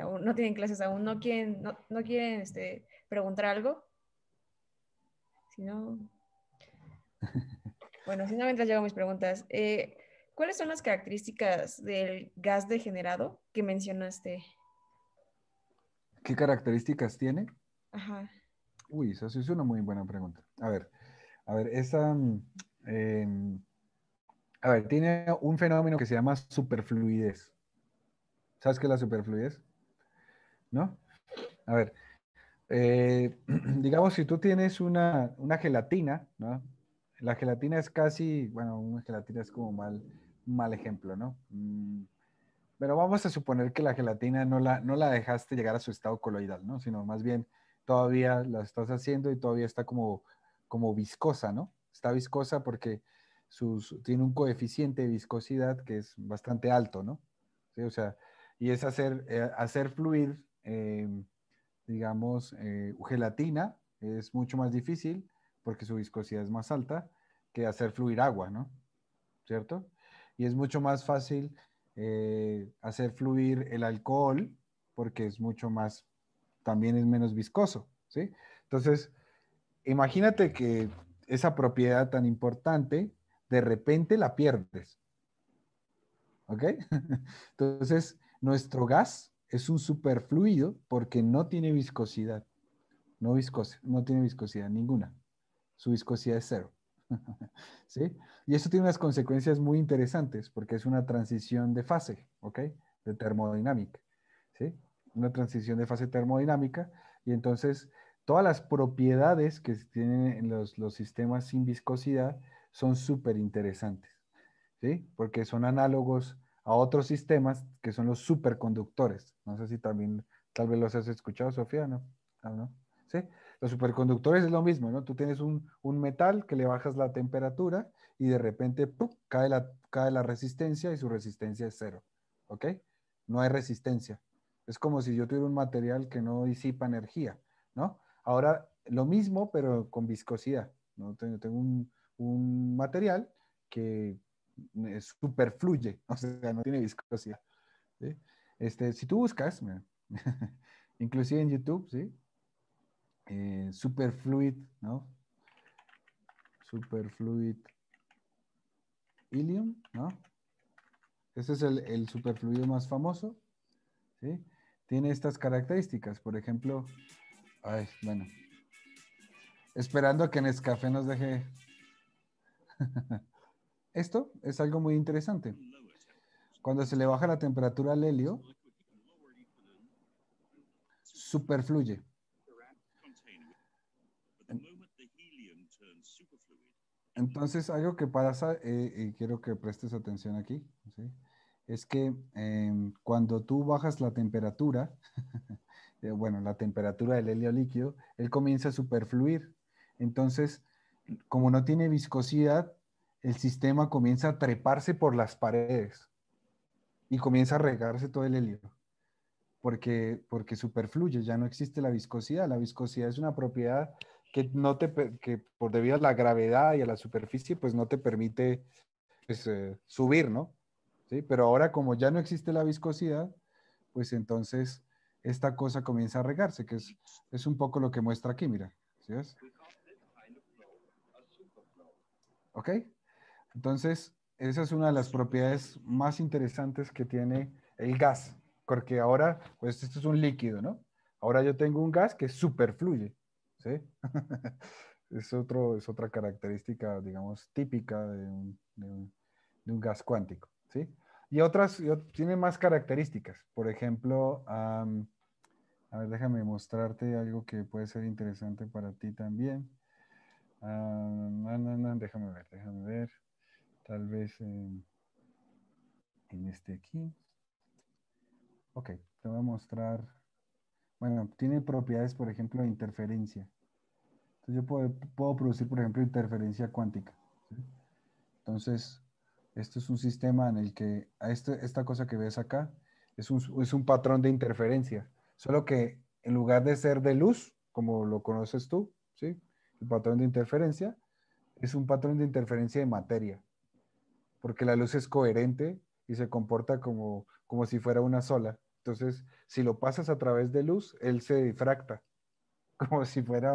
aún no tienen clases, aún no quieren preguntar algo. Si no, bueno, si no, mientras llego a mis preguntas. ¿Cuáles son las características del gas degenerado que mencionaste? ¿Qué características tiene? Ajá. Uy, esa sí es una muy buena pregunta. A ver, em, a ver, tiene un fenómeno que se llama superfluidez. ¿Sabes qué es la superfluidez? ¿No? A ver, digamos, si tú tienes una gelatina, ¿no? La gelatina es casi, bueno, una gelatina es como un mal ejemplo, ¿no? Pero vamos a suponer que la gelatina no la dejaste llegar a su estado coloidal, ¿no? Sino más bien todavía la estás haciendo y todavía está como viscosa, ¿no? Está viscosa porque tiene un coeficiente de viscosidad que es bastante alto, ¿no? ¿Sí? O sea, y es hacer fluir, digamos, gelatina es mucho más difícil porque su viscosidad es más alta que hacer fluir agua, ¿no? ¿Cierto? Y es mucho más fácil hacer fluir el alcohol porque es mucho más, también es menos viscoso, ¿sí? Entonces, imagínate que esa propiedad tan importante, de repente la pierdes, ¿ok? Entonces, nuestro gas es un superfluido porque no tiene viscosidad, no tiene viscosidad ninguna. Su viscosidad es cero. ¿Sí? Y eso tiene unas consecuencias muy interesantes porque es una transición de fase, ¿ok? De termodinámica, ¿sí? Una transición de fase termodinámica y entonces todas las propiedades que tienen los sistemas sin viscosidad son súper interesantes, ¿sí? Porque son análogos a otros sistemas que son los superconductores. No sé si también, tal vez los has escuchado, Sofía, ¿no? Ah, ¿no? ¿Sí? Los superconductores es lo mismo, ¿no? Tú tienes un metal que le bajas la temperatura y de repente ¡pum! Cae la resistencia y su resistencia es cero, ¿ok? No hay resistencia. Es como si yo tuviera un material que no disipa energía, ¿no? Ahora, lo mismo, pero con viscosidad, ¿no? Tengo un material que superfluye, o sea, no tiene viscosidad, ¿sí? Si tú buscas, mira, inclusive en YouTube, ¿sí? Superfluid, ¿no? Superfluid helium, ¿no? Ese es el superfluido más famoso, ¿sí? Tiene estas características, por ejemplo, ay, bueno, esperando a que Nescafé nos deje. Esto es algo muy interesante. Cuando se le baja la temperatura al helio, superfluye. Entonces, algo que pasa, y quiero que prestes atención aquí, ¿sí? Es que cuando tú bajas la temperatura, bueno, la temperatura del helio líquido, él comienza a superfluir. Entonces, como no tiene viscosidad, el sistema comienza a treparse por las paredes y comienza a regarse todo el helio, porque superfluye, ya no existe la viscosidad. La viscosidad es una propiedad que por debido a la gravedad y a la superficie, pues no te permite pues, subir, ¿no? ¿Sí? Pero ahora como ya no existe la viscosidad, pues entonces esta cosa comienza a regarse, que es un poco lo que muestra aquí, mira. ¿Sí ves? ¿Ok? Entonces, esa es una de las propiedades más interesantes que tiene el gas, porque ahora, pues esto es un líquido, ¿no? Ahora yo tengo un gas que superfluye, ¿sí? Es otra característica, digamos, típica de un gas cuántico, ¿sí? Y tiene más características. Por ejemplo, a ver, déjame mostrarte algo que puede ser interesante para ti también. Déjame ver. Tal vez en este aquí. Ok, te voy a mostrar. Bueno, tiene propiedades, por ejemplo, de interferencia. Entonces yo puedo producir, por ejemplo, interferencia cuántica. ¿Sí? Entonces, esto es un sistema en el que esta cosa que ves acá es un patrón de interferencia. Solo que en lugar de ser de luz, como lo conoces tú, ¿sí? El patrón de interferencia es un patrón de interferencia de materia, porque la luz es coherente y se comporta como si fuera una sola. Entonces, si lo pasas a través de luz, él se difracta, como si fuera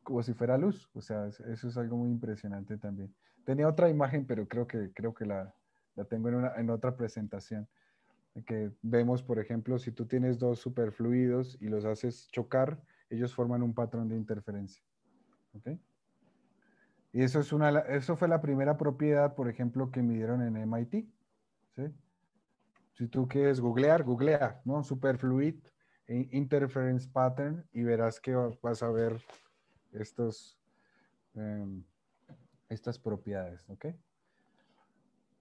como si fuera luz. O sea, eso es algo muy impresionante también. Tenía otra imagen, pero creo que la tengo en otra presentación. Que vemos, por ejemplo, si tú tienes dos superfluidos y los haces chocar, ellos forman un patrón de interferencia. ¿Ok? Y eso fue la primera propiedad, por ejemplo, que midieron en MIT. ¿Sí? Si tú quieres googlea, ¿no? Superfluid Interference Pattern y verás que vas a ver estos, em, estas propiedades, ¿ok?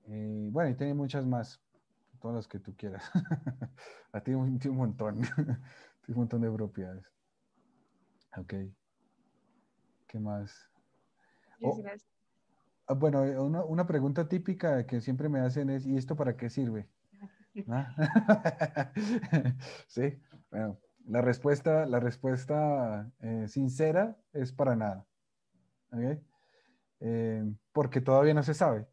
Bueno, y tiene muchas más, todas las que tú quieras. Tiene un montón, tiene un montón de propiedades. Ok, ¿qué más? Muchas Oh, gracias. bueno, una pregunta típica que siempre me hacen es, ¿y esto para qué sirve? ¿Ah? Sí, bueno, la respuesta sincera es para nada. ¿Ok? Porque todavía no se sabe.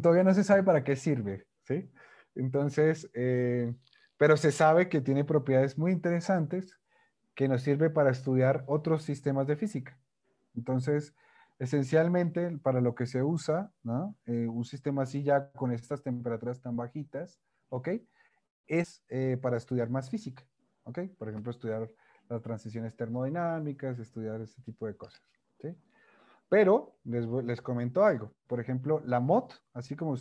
Todavía no se sabe para qué sirve, ¿sí? Entonces, pero se sabe que tiene propiedades muy interesantes que nos sirve para estudiar otros sistemas de física. Entonces, esencialmente, para lo que se usa, ¿no? Un sistema así ya con estas temperaturas tan bajitas, ¿ok? Es para estudiar más física, ¿ok? Por ejemplo, estudiar las transiciones termodinámicas, estudiar este tipo de cosas, ¿sí? Pero les comento algo. Por ejemplo, la MOT, así como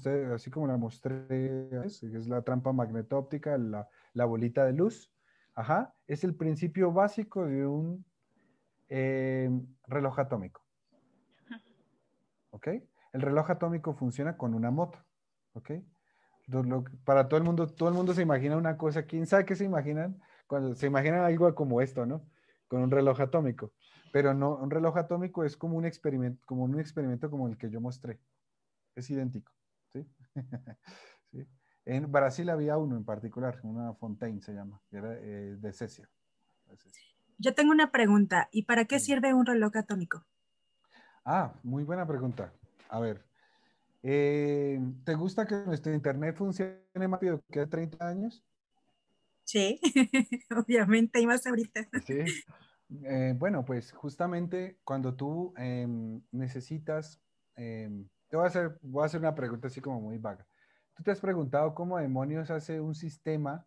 la mostré, es la trampa magnetóptica, la bolita de luz, ajá, es el principio básico de un reloj atómico, ¿ok? El reloj atómico funciona con una moto, ¿ok? Para todo el mundo se imagina una cosa, ¿quién sabe qué se imaginan? Cuando se imaginan algo como esto, ¿no? Con un reloj atómico. Pero no, un reloj atómico es como un experimento como el que yo mostré. Es idéntico, ¿sí? ¿Sí? En Brasil había uno en particular, una Fontaine se llama, que era de cesio. Yo tengo una pregunta. ¿Y para qué sirve un reloj atómico? Ah, muy buena pregunta. A ver, ¿te gusta que nuestro internet funcione más rápido que hace 30 años? Sí, obviamente, y más ahorita. Sí. Bueno, pues justamente cuando tú necesitas, voy a hacer una pregunta así como muy vaga. ¿Tú te has preguntado cómo demonios hace un sistema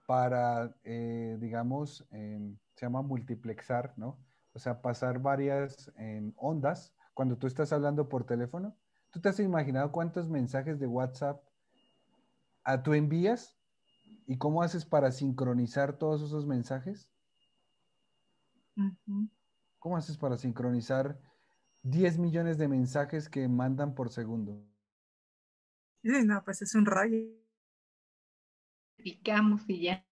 para, digamos, se llama multiplexar, ¿no? O sea, pasar varias ondas cuando tú estás hablando por teléfono? ¿Tú te has imaginado cuántos mensajes de WhatsApp tú envías y cómo haces para sincronizar todos esos mensajes? Ujú. ¿Cómo haces para sincronizar 10 millones de mensajes que mandan por segundo? No, pues es un rollo. Picamos y ya.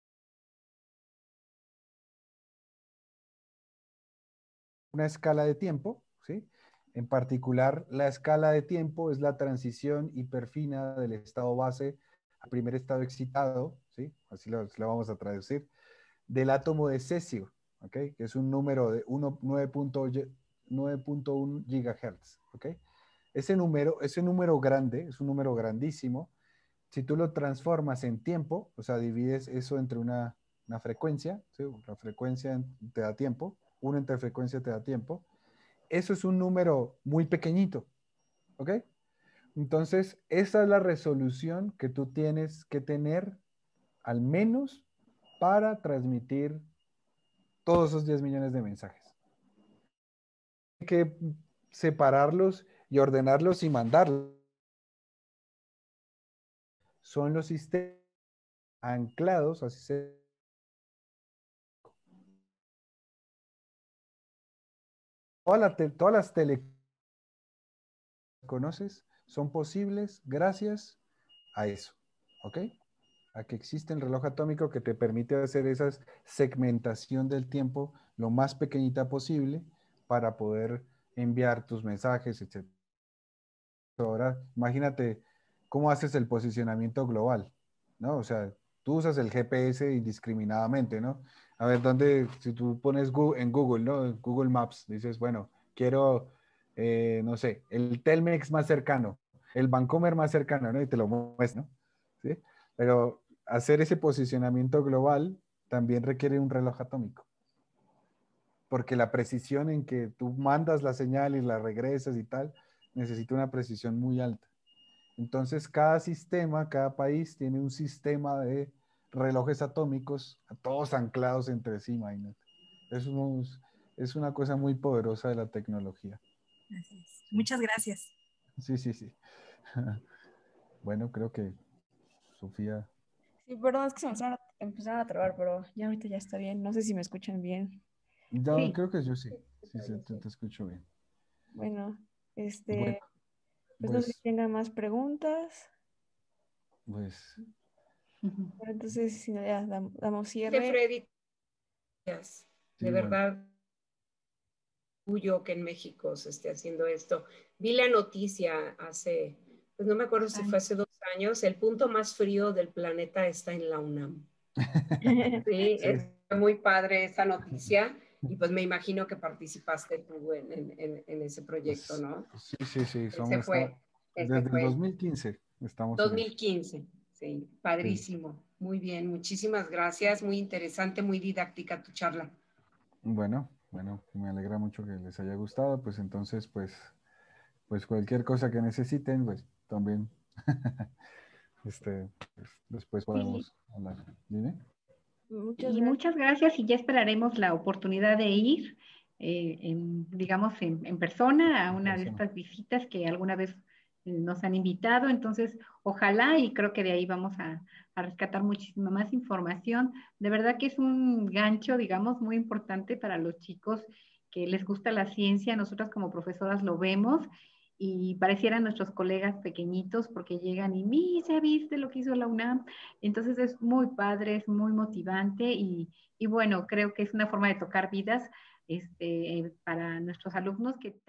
Una escala de tiempo, ¿sí? En particular, la escala de tiempo es la transición hiperfina del estado base al primer estado excitado, ¿sí? Así lo vamos a traducir, del átomo de cesio, ¿ok? Que es un número de 9.1 gigahertz, ¿ok? Ese número grande, es un número grandísimo. Si tú lo transformas en tiempo, o sea, divides eso entre una frecuencia, ¿sí? La frecuencia te da tiempo, una interfrecuencia te da tiempo, eso es un número muy pequeñito, ¿ok? Entonces, esa es la resolución que tú tienes que tener al menos para transmitir todos esos 10 millones de mensajes. Hay que separarlos y ordenarlos y mandarlos. Son los sistemas anclados, así se... todas las teleconoces son posibles gracias a eso, ¿ok? A que existe el reloj atómico que te permite hacer esa segmentación del tiempo lo más pequeñita posible para poder enviar tus mensajes, etc. Ahora, imagínate cómo haces el posicionamiento global, ¿no? O sea, tú usas el GPS indiscriminadamente, ¿no? A ver, ¿dónde, si tú pones en Google, ¿no? En Google Maps, dices, bueno, quiero, no sé, el Telmex más cercano, el Bancomer más cercano, ¿no? Y te lo muestra, ¿no? ¿Sí? Pero hacer ese posicionamiento global también requiere un reloj atómico, porque la precisión en que tú mandas la señal y la regresas y tal, necesita una precisión muy alta. Entonces, cada sistema, cada país tiene un sistema de relojes atómicos, todos anclados entre sí, imagínate. Es una cosa muy poderosa de la tecnología. Así es. Muchas gracias. Sí, sí, sí. Bueno, creo que Sofía... Sí, perdón, es que se me empezaron a trabar, pero ya ahorita ya está bien. No sé si me escuchan bien. Ya, Sí. creo que yo sí. Sí, sí, te escucho bien. Bueno, Bueno, pues no sé si pues, tengan más preguntas. pues, Ujú. Pero entonces, si no, ya damos De cierre. Freddy, gracias. De sí, bueno. verdad, orgullo que en México se esté haciendo esto. Vi la noticia hace, pues no me acuerdo si fue hace 2 años, el punto más frío del planeta está en la UNAM. Sí, Sí. es muy padre esa noticia y pues me imagino que participaste tú en ese proyecto, ¿no? Sí, sí, sí, Ese fue, ese desde el fue 2015 estamos en eso. 2015, sí, Sí. padrísimo. Muy bien, muchísimas gracias, muy interesante, muy didáctica tu charla. Bueno, bueno, me alegra mucho que les haya gustado, pues entonces, pues cualquier cosa que necesiten, pues también, pues, después Sí, podemos hablar. ¿Dime? Muchas y gracias. muchas gracias y ya esperaremos la oportunidad de ir, digamos, en persona a En una de persona. estas visitas que alguna vez nos han invitado. Entonces, ojalá y creo que de ahí vamos a rescatar muchísima más información. De verdad que es un gancho, digamos, muy importante para los chicos que les gusta la ciencia. Nosotras como profesoras lo vemos y parecieran nuestros colegas pequeñitos porque llegan y, ¿ya viste lo que hizo la UNAM? Entonces es muy padre, es muy motivante y bueno, creo que es una forma de tocar vidas para nuestros alumnos que